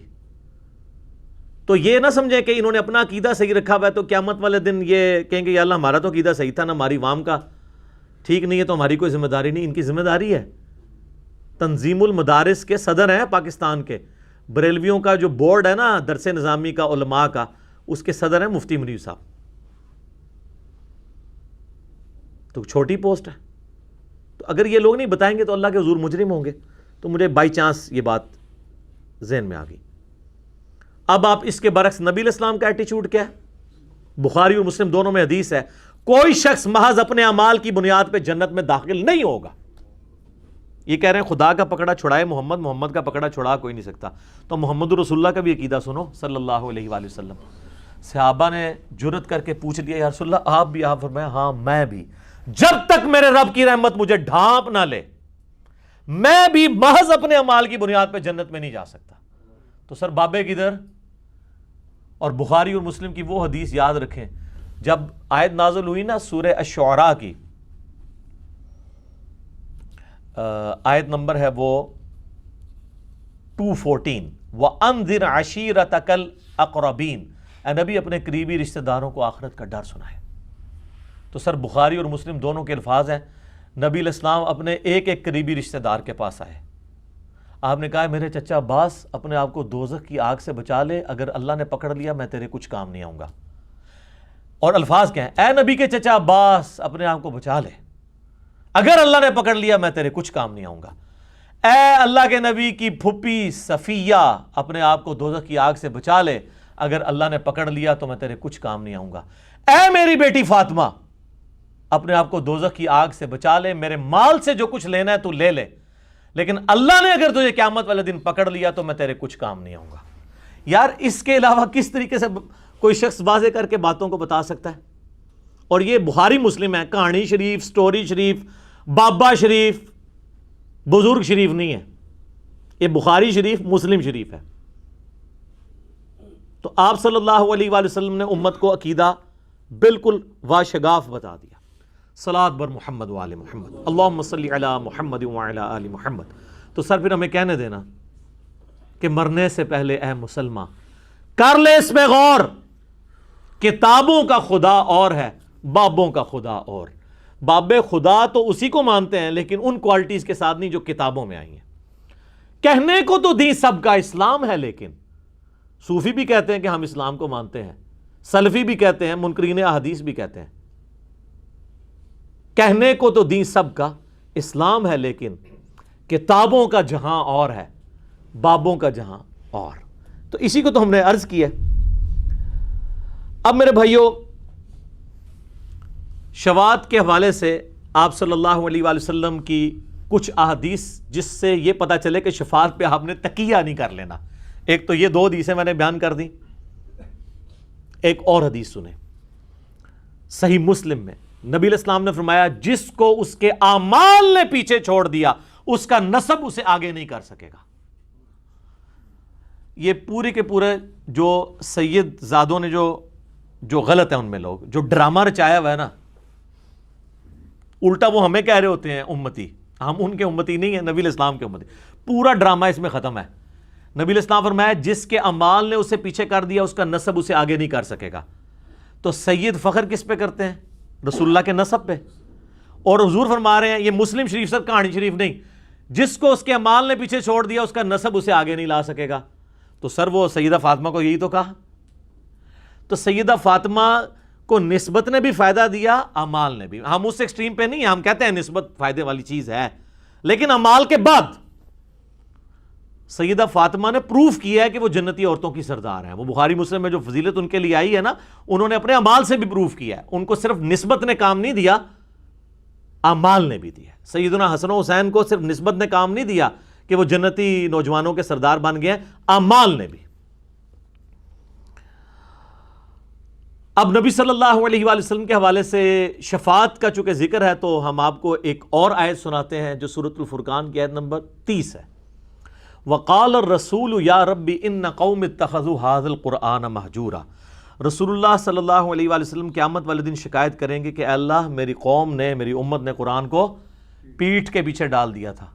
تو یہ نہ سمجھیں کہ انہوں نے اپنا عقیدہ صحیح رکھا ہوا ہے تو قیامت والے دن یہ کہیں گے یا اللہ ہمارا تو عقیدہ صحیح تھا نا، ہماری عوام کا ٹھیک نہیں ہے تو ہماری کوئی ذمہ داری نہیں. ان کی ذمہ داری ہے. تنظیم المدارس کے صدر ہیں پاکستان کے، بریلویوں کا جو بورڈ ہے نا درس نظامی کا علماء کا، اس کے صدر ہیں مفتی منیب صاحب. تو چھوٹی پوسٹ ہے. تو اگر یہ لوگ نہیں بتائیں گے تو اللہ کے حضور مجرم ہوں گے. تو مجھے بائی چانس یہ بات ذہن میں آ گئی. اب آپ اس کے برعکس نبی علیہ السلام کا ایٹیچیوڈ کیا ہے؟ بخاری اور مسلم دونوں میں حدیث ہے کوئی شخص محض اپنے اعمال کی بنیاد پہ جنت میں داخل نہیں ہوگا. یہ کہہ رہے ہیں خدا کا پکڑا چھڑائے محمد، محمد کا پکڑا چھڑا کوئی نہیں سکتا. تو محمد رسول اللہ کا بھی عقیدہ سنو صلی اللہ علیہ وآلہ وسلم. صحابہ نے جرت کر کے پوچھ لیا یا رسول اللہ آپ بھی؟ آپ فرمایا ہاں میں بھی، جب تک میرے رب کی رحمت مجھے ڈھانپ نہ لے میں بھی محض اپنے اعمال کی بنیاد پہ جنت میں نہیں جا سکتا. تو سر بابے کدھر؟ اور بخاری اور مسلم کی وہ حدیث یاد رکھیں جب آیت نازل ہوئی نا سورہ الشعراء کی، آیت نمبر ہے وہ 214، وَأَنذِرْ عَشِيرَتَكَ الْأَقْرَبِينَ. اے نبی اپنے قریبی رشتہ داروں کو آخرت کا ڈر سنائے. تو سر بخاری اور مسلم دونوں کے الفاظ ہیں، نبی علیہ السلام اپنے ایک ایک قریبی رشتہ دار کے پاس آئے. آپ نے کہا میرے چچا عباس اپنے آپ کو دوزخ کی آگ سے بچا لے، اگر اللہ نے پکڑ لیا میں تیرے کچھ کام نہیں آؤں گا. اور الفاظ کیا ہیں؟ اے نبی کے چچا عباس اپنے آپ کو بچا لے، اگر اللہ نے پکڑ لیا میں تیرے کچھ کام نہیں آؤں گا. اے اللہ کے نبی کی پھپھی صفیہ اپنے آپ کو دوزخ کی آگ سے بچا لے، اگر اللہ نے پکڑ لیا تو میں تیرے کچھ کام نہیں آؤں گا. اے میری بیٹی فاطمہ اپنے آپ کو دوزخ کی آگ سے بچا لے، میرے مال سے جو کچھ لینا ہے تو لے لے، لیکن اللہ نے اگر تجھے قیامت والے دن پکڑ لیا تو میں تیرے کچھ کام نہیں آؤں گا. یار اس کے علاوہ کس طریقے سے کوئی شخص واضح کر کے باتوں کو بتا سکتا ہے؟ اور یہ بخاری مسلم ہے، کہانی شریف، سٹوری شریف، بابا شریف، بزرگ شریف نہیں ہے. یہ بخاری شریف مسلم شریف ہے. تو آپ صلی اللہ علیہ وآلہ وسلم نے امت کو عقیدہ بالکل واشگاف بتا دیا. صلاۃ بر محمد وآل محمد، اللہم صلی علی محمد وعلی آل محمد. تو سر پھر ہمیں کہنے دینا کہ مرنے سے پہلے اے مسلمان کر لے اس میں غور، کتابوں کا خدا اور ہے، بابوں کا خدا اور. بابے خدا تو اسی کو مانتے ہیں لیکن ان کوالٹیز کے ساتھ نہیں جو کتابوں میں آئی ہیں. کہنے کو تو دین سب کا اسلام ہے، لیکن صوفی بھی کہتے ہیں کہ ہم اسلام کو مانتے ہیں، سلفی بھی کہتے ہیں، منکرین احادیث بھی کہتے ہیں. کہنے کو تو دین سب کا اسلام ہے لیکن کتابوں کا جہاں اور ہے. بابوں کا جہاں اور. تو اسی کو تو ہم نے عرض کیا. اب میرے بھائیوں شفاعت کے حوالے سے آپ صلی اللہ علیہ وآلہ وسلم کی کچھ احادیث جس سے یہ پتہ چلے کہ شفاعت پہ آپ نے تکیہ نہیں کر لینا. ایک تو یہ 2 حدیثیں میں نے بیان کر دی. ایک اور حدیث سنیں صحیح مسلم میں نبی علیہ السلام نے فرمایا جس کو اس کے اعمال نے پیچھے چھوڑ دیا اس کا نسب اسے آگے نہیں کر سکے گا. یہ پورے کے پورے جو سید زادوں نے جو غلط ہے ان میں لوگ جو ڈرامہ رچایا ہوا ہے نا, الٹا وہ ہمیں کہہ رہے ہوتے ہیں امتی, ہم ان کے امتی نہیں ہیں, نبی علیہ السلام کے امتی. پورا ڈرامہ اس میں ختم ہے. نبی علیہ السلام فرمایا جس کے اعمال نے اسے پیچھے کر دیا اس کا نسب اسے آگے نہیں کر سکے گا. تو سید فخر کس پہ کرتے ہیں؟ رسول اللہ کے نسب پہ. اور حضور فرما رہے ہیں یہ مسلم شریف سے کہانی شریف نہیں, جس کو اس کے اعمال نے پیچھے چھوڑ دیا اس کا نسب اسے آگے نہیں لا سکے گا. تو سر وہ سیدہ فاطمہ کو یہی تو کہا. تو سیدہ فاطمہ کو نسبت نے بھی فائدہ دیا, اعمال نے بھی. ہم اس ایکسٹریم پہ نہیں ہیں, ہم کہتے ہیں نسبت فائدے والی چیز ہے, لیکن اعمال کے بعد سیدہ فاطمہ نے پروف کیا ہے کہ وہ جنتی عورتوں کی سردار ہیں. وہ بخاری مسلم میں جو فضیلت ان کے لیے آئی ہے نا, انہوں نے اپنے اعمال سے بھی پروف کیا ہے. ان کو صرف نسبت نے کام نہیں دیا, اعمال نے بھی دیا. سیدنا حسن و حسین کو صرف نسبت نے کام نہیں دیا کہ وہ جنتی نوجوانوں کے سردار بن گئے ہیں, اعمال نے بھی. اب نبی صلی اللہ علیہ وآلہ وسلم کے حوالے سے شفاعت کا چونکہ ذکر ہے تو ہم آپ کو ایک اور آیت سناتے ہیں جو سورۃ الفرقان کی آیت نمبر 30 ہے. وقال الرسول یا رب ان قوم اتخذوا هذا القرآن مہجورا. رسول اللہ صلی اللہ علیہ وآلہ وسلم قیامت والے دن شکایت کریں گے کہ اے اللہ میری قوم نے, میری امت نے قرآن کو پیٹھ کے پیچھے ڈال دیا تھا.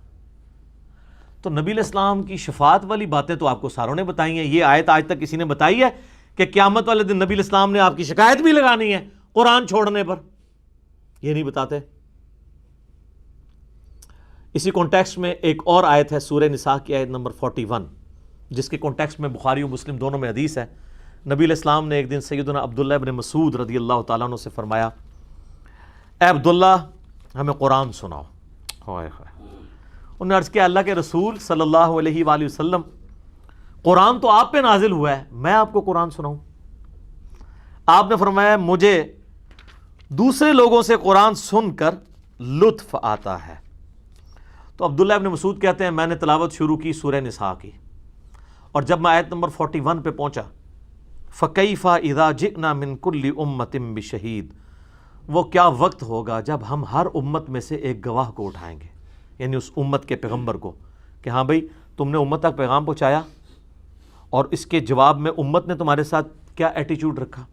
تو نبی علیہ السلام کی شفاعت والی باتیں تو آپ کو ساروں نے بتائی ہیں. یہ آیت آج تک کسی نے بتائی ہے کہ قیامت والے دن نبی علیہ السلام نے آپ کی شکایت بھی لگانی ہے قرآن چھوڑنے پر؟ یہ نہیں بتاتے. اسی کانٹیکسٹ میں ایک اور آیت ہے سورہ نساء کی آیت نمبر 41 جس کے کانٹیکسٹ میں بخاری و مسلم دونوں میں حدیث ہے. نبی علیہ السلام نے ایک دن سیدنا عبداللہ ابن مسعود رضی اللہ تعالیٰ عنہ سے فرمایا اے عبداللہ ہمیں قرآن سناؤ. ہائے ہائے. انہوں نے عرض کیا اللہ کے رسول صلی اللہ علیہ وآلہ وسلم قرآن تو آپ پہ نازل ہوا ہے, میں آپ کو قرآن سناؤں؟ آپ نے فرمایا مجھے دوسرے لوگوں سے قرآن سن کر لطف آتا ہے. تو عبداللہ ابن مسعود کہتے ہیں میں نے تلاوت شروع کی سورہ نساء کی, اور جب میں آیت نمبر 41 پہ پہنچا فَكَيْفَ إِذَا جِئْنَا مِن كُلِّ أُمَّةٍ بِشَهِيدٍ, وہ کیا وقت ہوگا جب ہم ہر امت میں سے ایک گواہ کو اٹھائیں گے, یعنی اس امت کے پیغمبر کو, کہ ہاں بھئی تم نے امت تک پیغام پہنچایا اور اس کے جواب میں امت نے تمہارے ساتھ کیا ایٹیچیوڈ رکھا.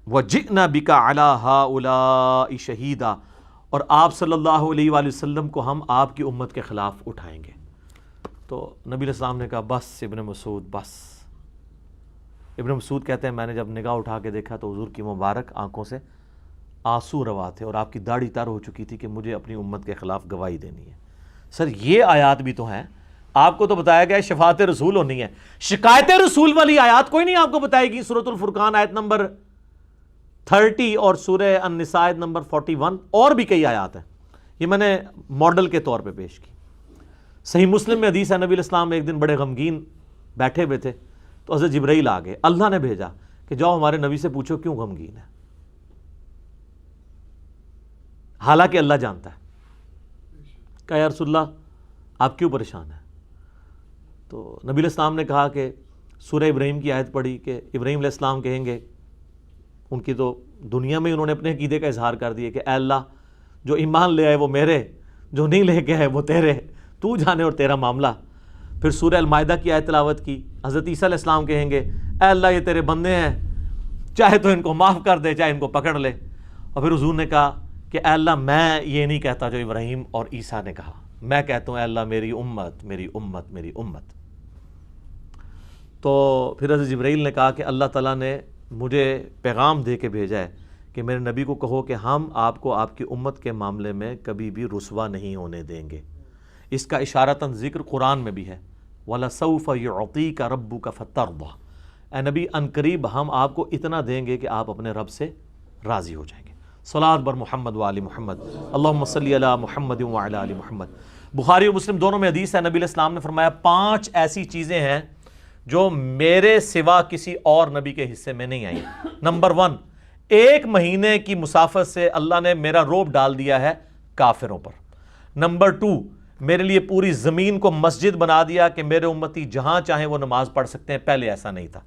وَجِئْنَا بِكَ عَلَىٰ هَٰؤُلَاءِ شَهِيدًا, اور آپ صلی اللہ علیہ وآلہ وسلم کو ہم آپ کی امت کے خلاف اٹھائیں گے. تو نبی علیہ السلام نے کہا بس ابن مسعود بس. ابن مسعود کہتے ہیں میں نے جب نگاہ اٹھا کے دیکھا تو حضور کی مبارک آنکھوں سے آنسو روا تھے اور آپ کی داڑھی تر ہو چکی تھی کہ مجھے اپنی امت کے خلاف گواہی دینی ہے. سر یہ آیات بھی تو ہیں, آپ کو تو بتایا گیا شفاعت رسول ہونی ہے, شکایت رسول والی آیات کوئی نہیں آپ کو بتائے گی. سورۃ الفرقان آیت نمبر 30 اور سورہ النساء آیت نمبر 41 اور بھی کئی آیات ہیں. یہ میں نے ماڈل کے طور پہ پیش کی. صحیح مسلم میں حدیث ہے نبی علیہ السلام ایک دن بڑے غمگین بیٹھے ہوئے تھے تو حضرت جبرائیل آ گئے. اللہ نے بھیجا کہ جاؤ ہمارے نبی سے پوچھو کیوں غمگین ہے, حالانکہ اللہ جانتا ہے. کہا یا رسول اللہ آپ کیوں پریشان ہیں؟ تو نبی علیہ السلام نے کہا کہ سورہ ابراہیم کی آیت پڑھی کہ ابراہیم علیہ السلام کہیں گے, ان کی تو دنیا میں انہوں نے اپنے عقیدے کا اظہار کر دیا کہ اے اللہ جو ایمان لے آئے وہ میرے, جو نہیں لے کے آئے وہ تیرے, تو جانے اور تیرا معاملہ. پھر سورہ المائدہ کی آیت تلاوت کی, حضرت عیسیٰ علیہ السلام کہیں گے اے اللہ یہ تیرے بندے ہیں, چاہے تو ان کو معاف کر دے چاہے ان کو پکڑ لے. اور پھر حضور نے کہا کہ اے اللہ میں یہ نہیں کہتا جو ابراہیم اور عیسیٰ نے کہا, میں کہتا ہوں اے اللہ میری امت میری امت میری امت. تو پھر حضرت جبرائیل نے کہا کہ اللہ تعالیٰ نے مجھے پیغام دے کے بھیجا ہے کہ میرے نبی کو کہو کہ ہم آپ کو آپ کی امت کے معاملے میں کبھی بھی رسوا نہیں ہونے دیں گے. اس کا اشارتاً ذکر قرآن میں بھی ہے وَلَسَوْفَ يُعْطِيكَ رَبُّكَ فَتَرْضَىٰ, اے نبی عنقریب ہم آپ کو اتنا دیں گے کہ آپ اپنے رب سے راضی ہو جائیں گے. صلاۃ بر محمد وآل محمد, اللہم صلی علی محمد وعلی آل محمد. بخاری اور مسلم دونوں میں حدیث ہے، نبی علیہ السلام نے فرمایا 5 ایسی چیزیں ہیں جو میرے سوا کسی اور نبی کے حصے میں نہیں آئی۔ نمبر 1، 1 مہینے کی مسافت سے اللہ نے میرا روب ڈال دیا ہے کافروں پر۔ نمبر 2، میرے لیے پوری زمین کو مسجد بنا دیا کہ میرے امتی جہاں چاہیں وہ نماز پڑھ سکتے ہیں، پہلے ایسا نہیں تھا۔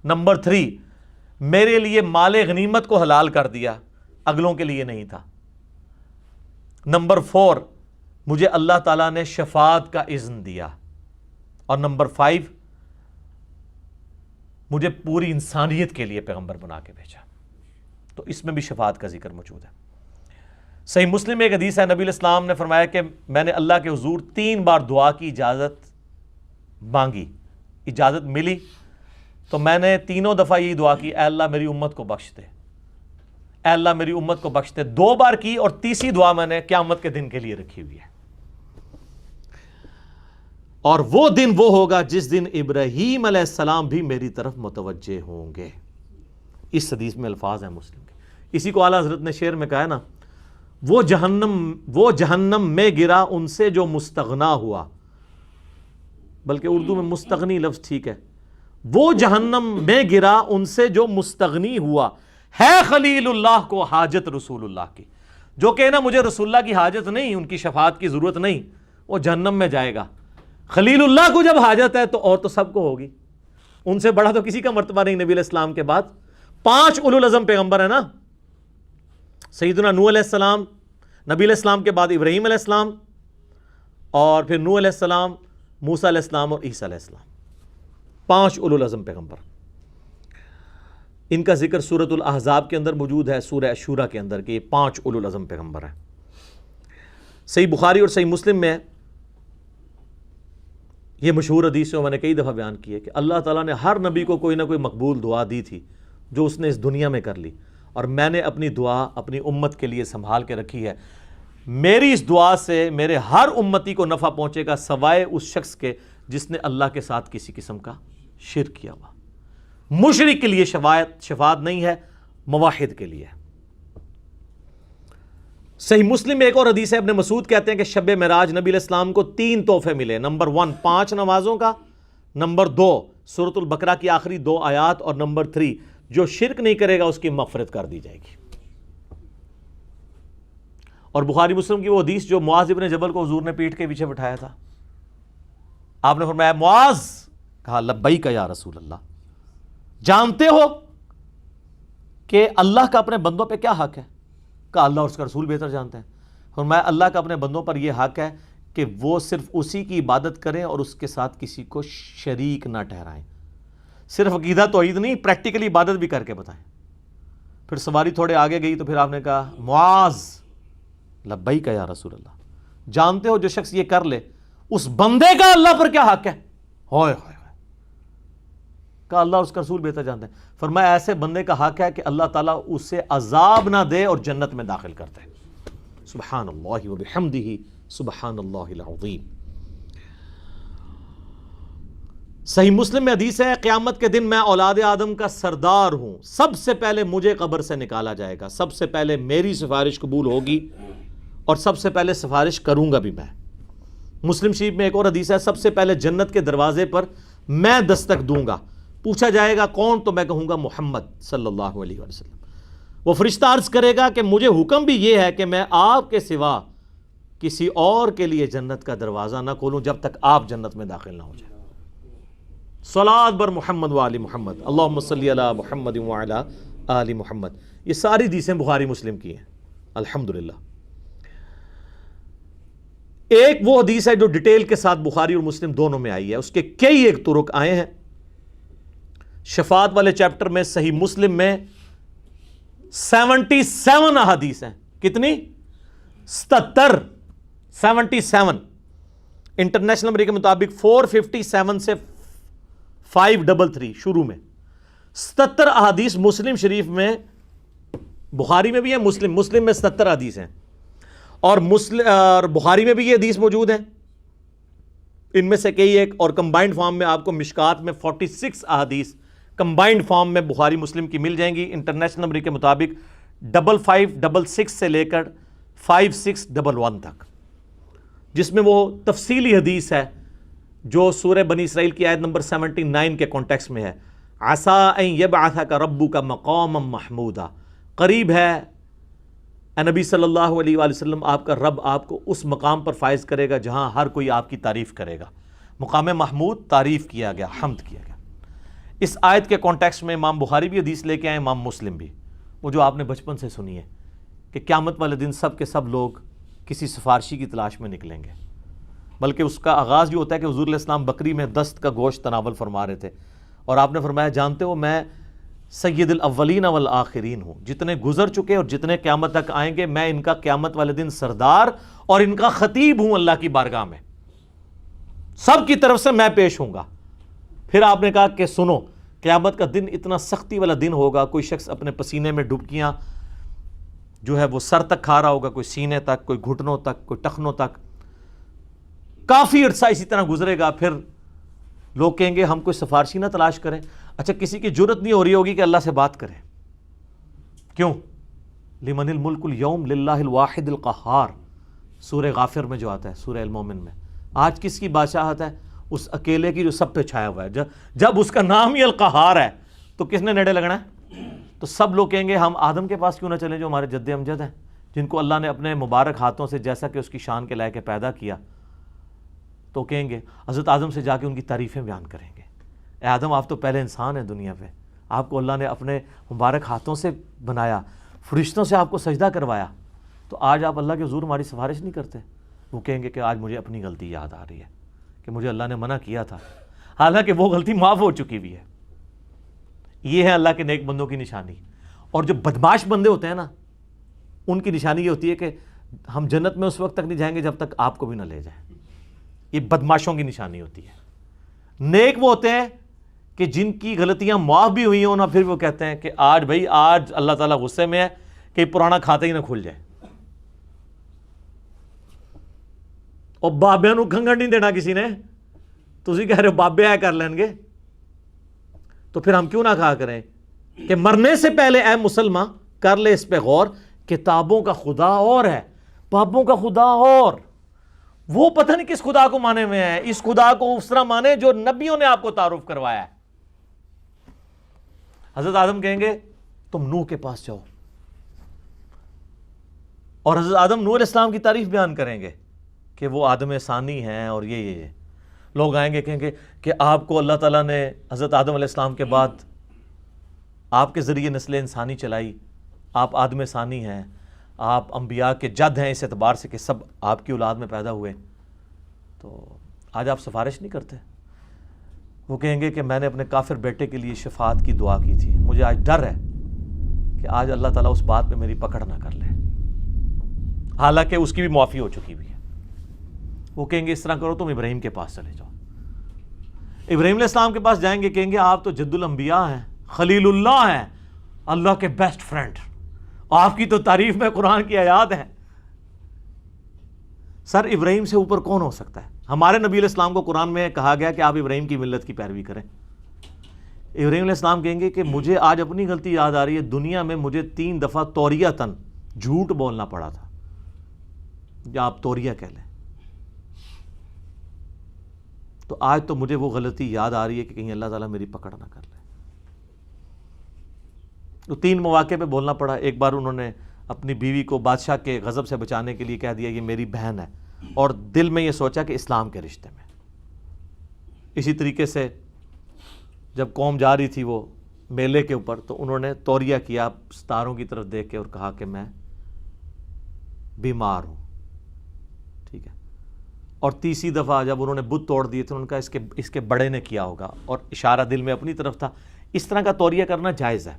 نمبر 3، میرے لیے مال غنیمت کو حلال کر دیا، اگلوں کے لیے نہیں تھا۔ نمبر 4، مجھے اللہ تعالیٰ نے شفاعت کا اذن دیا۔ اور نمبر 5، مجھے پوری انسانیت کے لیے پیغمبر بنا کے بھیجا۔ تو اس میں بھی شفاعت کا ذکر موجود ہے۔ صحیح مسلم میں ایک حدیث ہے، نبی علیہ السلام نے فرمایا کہ میں نے اللہ کے حضور 3 بار دعا کی اجازت مانگی، اجازت ملی تو میں نے تینوں دفعہ یہی دعا کی، اے اللہ میری امت کو بخش دے، اے اللہ میری امت کو بخش دے۔ 2 بار کی اور تیسری دعا میں نے قیامت کے دن کے لیے رکھی ہوئی ہے۔ اور وہ دن وہ ہوگا جس دن ابراہیم علیہ السلام بھی میری طرف متوجہ ہوں گے۔ اس حدیث میں الفاظ ہیں مسلم کے، اسی کو اعلیٰ حضرت نے شعر میں کہا ہے نا، وہ جہنم میں گرا ان سے جو مستغنا ہوا، بلکہ اردو میں مستغنی لفظ ٹھیک ہے، وہ جہنم میں گرا ان سے جو مستغنی ہوا، ہے خلیل اللہ کو حاجت رسول اللہ کی۔ جو کہنا مجھے رسول اللہ کی حاجت نہیں، ان کی شفاعت کی ضرورت نہیں، وہ جہنم میں جائے گا۔ خلیل اللہ کو جب حاجت ہے تو اور تو سب کو ہوگی، ان سے بڑا تو کسی کا مرتبہ نہیں نبی علیہ السلام کے بعد۔ 5 اولو العزم پیغمبر ہے نا، سیدنا نوح علیہ السلام، نبی علیہ السلام کے بعد ابراہیم علیہ السلام، اور پھر نوح علیہ السلام، موسیٰ علیہ السلام اور عیسیٰ علیہ السلام، 5 اولو العزم پیغمبر۔ ان کا ذکر سورۃ الاحزاب کے اندر موجود ہے، سورہ شورا کے اندر، کہ یہ 5 اولو العزم پیغمبر ہیں۔ صحیح بخاری اور صحیح مسلم میں یہ مشہور حدیث جو میں نے کئی دفعہ بیان کی ہے کہ اللہ تعالیٰ نے ہر نبی کو کوئی نہ کوئی مقبول دعا دی تھی جو اس نے اس دنیا میں کر لی، اور میں نے اپنی دعا اپنی امت کے لیے سنبھال کے رکھی ہے۔ میری اس دعا سے میرے ہر امتی کو نفع پہنچے گا سوائے اس شخص کے جس نے اللہ کے ساتھ کسی قسم کا شرک کیا ہوا۔ مشرک کے لیے شفاعت نہیں ہے، موحد کے لیے ہے۔ صحیح مسلم میں ایک اور حدیث ہے، ابن مسعود کہتے ہیں کہ شب معراج نبی علیہ السلام کو 3 تحفے ملے۔ نمبر 1، 5 نمازوں کا، نمبر 2، سورۃ البقرہ کی آخری 2 آیات، اور نمبر 3، جو شرک نہیں کرے گا اس کی مغفرت کر دی جائے گی۔ اور بخاری مسلم کی وہ حدیث جو معاذ ابن جبل کو حضور نے پیٹھ کے پیچھے بٹھایا تھا، آپ نے فرمایا معاذ، کہا لبیک یا رسول اللہ، جانتے ہو کہ اللہ کا اپنے بندوں پہ کیا حق ہے؟ کہا اللہ اور اس کا رسول بہتر جانتے ہیں۔ فرمایا اللہ کا اپنے بندوں پر یہ حق ہے کہ وہ صرف اسی کی عبادت کریں اور اس کے ساتھ کسی کو شریک نہ ٹھہرائیں۔ صرف عقیدہ توحید نہیں، پریکٹیکلی عبادت بھی کر کے بتائیں۔ پھر سواری تھوڑے آگے گئی تو پھر آپ نے کہا معاذ لبیک یا رسول اللہ، جانتے ہو جو شخص یہ کر لے اس بندے کا اللہ پر کیا حق ہے؟ ہوئے ہوئے ہوئے، کہا اللہ اور اس کا رسول بہتر جانتے ہیں۔ فرمایا ایسے بندے کا حق ہے کہ اللہ تعالیٰ اسے عذاب نہ دے اور جنت میں داخل کر دے۔ سبحان اللہ وبحمدہ، سبحان اللہ العظیم۔ صحیح مسلم میں حدیث ہے، قیامت کے دن میں اولاد آدم کا سردار ہوں، سب سے پہلے مجھے قبر سے نکالا جائے گا، سب سے پہلے میری سفارش قبول ہوگی اور سب سے پہلے سفارش کروں گا بھی میں۔ مسلم شریف میں ایک اور حدیث ہے، سب سے پہلے جنت کے دروازے پر میں دستک دوں گا، پوچھا جائے گا کون، تو میں کہوں گا محمد صلی اللہ علیہ وسلم۔ وہ فرشتہ عرض کرے گا کہ مجھے حکم بھی یہ ہے کہ میں آپ کے سوا کسی اور کے لیے جنت کا دروازہ نہ کھولوں جب تک آپ جنت میں داخل نہ ہو جائے۔ صلاۃ بر محمد و آل محمد، اللہم صلی علی محمد و علی آل محمد۔ یہ ساری حدیثیں بخاری مسلم کی ہیں الحمدللہ۔ ایک وہ حدیث ہے جو ڈیٹیل کے ساتھ بخاری اور مسلم دونوں میں آئی ہے، اس کے کئی ایک طرق آئے ہیں۔ شفاعت والے چیپٹر میں صحیح مسلم میں 77 احادیث ہیں۔ کتنی؟ 77۔ انٹرنیشنل نمبر کے مطابق 457 سے 533 شروع میں 77 احادیث مسلم شریف میں، بخاری میں بھی ہے، مسلم میں 77 حدیث ہیں، اور بخاری میں بھی یہ حدیث موجود ہیں، ان میں سے کئی ایک، اور کمبائنڈ فارم میں آپ کو مشکات میں 46 احادیث کمبائنڈ فارم میں بخاری مسلم کی مل جائیں گی انٹرنیشنل نمبر کے مطابق 5566 سے لے کر 5611 تک۔ جس میں وہ تفصیلی حدیث ہے جو سورہ بنی اسرائیل کی آیت نمبر 79 کے کانٹیکس میں ہے، عَسَىٰ أَن يَبْعَثَكَ رَبُّكَ مَقَامًا مَحْمُودًا، قریب ہے اے نبی صلی اللہ علیہ وآلہ وسلم آپ کا رب آپ کو اس مقام پر فائز کرے گا جہاں ہر کوئی آپ کی تعریف کرے گا۔ مقام محمود تعریف کیا گیا، حمد کیا گیا۔ اس آیت کے کانٹیکسٹ میں امام بخاری بھی حدیث لے کے آئے، امام مسلم بھی، وہ جو آپ نے بچپن سے سنی ہے کہ قیامت والے دن سب کے سب لوگ کسی سفارشی کی تلاش میں نکلیں گے، بلکہ اس کا آغاز جو ہوتا ہے کہ حضور علیہ السلام بکری میں دست کا گوشت تناول فرما رہے تھے، اور آپ نے فرمایا جانتے ہو میں سید الاولین والآخرین ہوں، جتنے گزر چکے اور جتنے قیامت تک آئیں گے میں ان کا قیامت والے دن سردار اور ان کا خطیب ہوں اللہ کی بارگاہ میں، سب کی طرف سے میں پیش ہوں گا۔ پھر آپ نے کہا کہ سنو، قیامت کا دن اتنا سختی والا دن ہوگا، کوئی شخص اپنے پسینے میں ڈبکیاں جو ہے وہ سر تک کھا رہا ہوگا، کوئی سینے تک، کوئی گھٹنوں تک، کوئی ٹخنوں تک، کافی عرصہ اسی طرح گزرے گا۔ پھر لوگ کہیں گے ہم کوئی سفارشی نہ تلاش کریں۔ اچھا کسی کی جرت نہیں ہو رہی ہوگی کہ اللہ سے بات کرے، کیوں؟ لمن الملک اليوم للہ الواحد القہار، سورہ غافر میں جو آتا ہے، سورہ المومن میں، آج کس کی بادشاہت ہے؟ اس اکیلے کی جو سب پہ چھایا ہوا ہے۔ جب اس کا نام ہی القہار ہے تو کس نے نیڑے لگنا ہے؟ تو سب لوگ کہیں گے ہم آدم کے پاس کیوں نہ چلیں جو ہمارے جد امجد ہیں، جن کو اللہ نے اپنے مبارک ہاتھوں سے جیسا کہ اس کی شان کے لائق پیدا کیا، تو کہیں گے حضرت آدم سے جا کے ان کی تعریفیں بیان کریں گے۔ اے آدم آپ تو پہلے انسان ہیں دنیا پہ، آپ کو اللہ نے اپنے مبارک ہاتھوں سے بنایا، فرشتوں سے آپ کو سجدہ کروایا، تو آج آپ اللہ کے حضور ہماری سفارش نہیں کرتے؟ وہ کہیں گے کہ آج مجھے اپنی غلطی یاد آ رہی ہے کہ مجھے اللہ نے منع کیا تھا، حالانکہ وہ غلطی معاف ہو چکی بھی ہے۔ یہ ہے اللہ کے نیک بندوں کی نشانی۔ اور جو بدماش بندے ہوتے ہیں نا، ان کی نشانی یہ ہوتی ہے کہ ہم جنت میں اس وقت تک نہیں جائیں گے جب تک آپ کو بھی نہ لے جائیں۔ یہ بدماشوں کی نشانی ہوتی ہے۔ نیک وہ ہوتے ہیں کہ جن کی غلطیاں معاف بھی ہوئی ہوں نا، پھر وہ کہتے ہیں کہ آج بھائی آج اللہ تعالیٰ غصے میں ہے کہ پرانا کھاتے ہی نہ کھل جائے، اور بابیاں نو کھنگڑ نہیں دینا کسی نے، تسی کہہ رہے ہو بابے آئے کر لیں گے، تو پھر ہم کیوں نہ کہا کریں کہ مرنے سے پہلے اے مسلمان کر لے اس پہ غور، کتابوں کا خدا اور ہے، بابوں کا خدا اور، وہ پتہ نہیں کس خدا کو مانے میں ہے، اس خدا کو اس طرح مانے جو نبیوں نے آپ کو تعارف کروایا ہے۔ حضرت آدم کہیں گے تم نوح کے پاس جاؤ، اور حضرت آدم نوح علیہ السلام کی تعریف بیان کریں گے کہ وہ آدم ثانی ہیں، اور یہ لوگ آئیں گے کہیں گے کہ آپ کو اللہ تعالیٰ نے حضرت آدم علیہ السلام کے بعد آپ کے ذریعے نسل انسانی چلائی، آپ آدم ثانی ہیں، آپ انبیاء کے جد ہیں اس اعتبار سے کہ سب آپ کی اولاد میں پیدا ہوئے، تو آج آپ سفارش نہیں کرتے؟ وہ کہیں گے کہ میں نے اپنے کافر بیٹے کے لیے شفاعت کی دعا کی تھی، مجھے آج ڈر ہے کہ آج اللہ تعالیٰ اس بات پہ میری پکڑ نہ کر لے، حالانکہ اس کی بھی معافی ہو چکی بھی ہے۔ وہ کہیں گے اس طرح کرو تم ابراہیم کے پاس چلے جاؤ، ابراہیم علیہ السلام کے پاس جائیں گے، کہیں گے آپ تو جد الانبیاء ہیں، خلیل اللہ ہیں، اللہ کے بیسٹ فرینڈ، آپ کی تو تعریف میں قرآن کی آیات ہیں۔ سر ابراہیم سے اوپر کون ہو سکتا ہے؟ ہمارے نبی علیہ السلام کو قرآن میں کہا گیا کہ آپ ابراہیم کی ملت کی پیروی کریں۔ ابراہیم علیہ السلام کہیں گے کہ مجھے آج اپنی غلطی یاد آ رہی ہے، دنیا میں مجھے 3 دفعہ توریتاً جھوٹ بولنا پڑا تھا، یا آپ توریہ کہہ لیں، تو آج تو مجھے وہ غلطی یاد آ رہی ہے کہ کہیں اللہ تعالیٰ میری پکڑ نہ کر لے۔ تو 3 مواقع پہ بولنا پڑا۔ ایک بار انہوں نے اپنی بیوی کو بادشاہ کے غضب سے بچانے کے لیے کہہ دیا یہ میری بہن ہے، اور دل میں یہ سوچا کہ اسلام کے رشتے میں۔ اسی طریقے سے جب قوم جا رہی تھی وہ میلے کے اوپر، تو انہوں نے توریہ کیا ستاروں کی طرف دیکھ کے اور کہا کہ میں بیمار ہوں، ٹھیک ہے۔ اور تیسری دفعہ جب انہوں نے بت توڑ دیے تھے، انہوں نے کہا اس کے بڑے نے کیا ہوگا، اور اشارہ دل میں اپنی طرف تھا۔ اس طرح کا توریہ کرنا جائز ہے،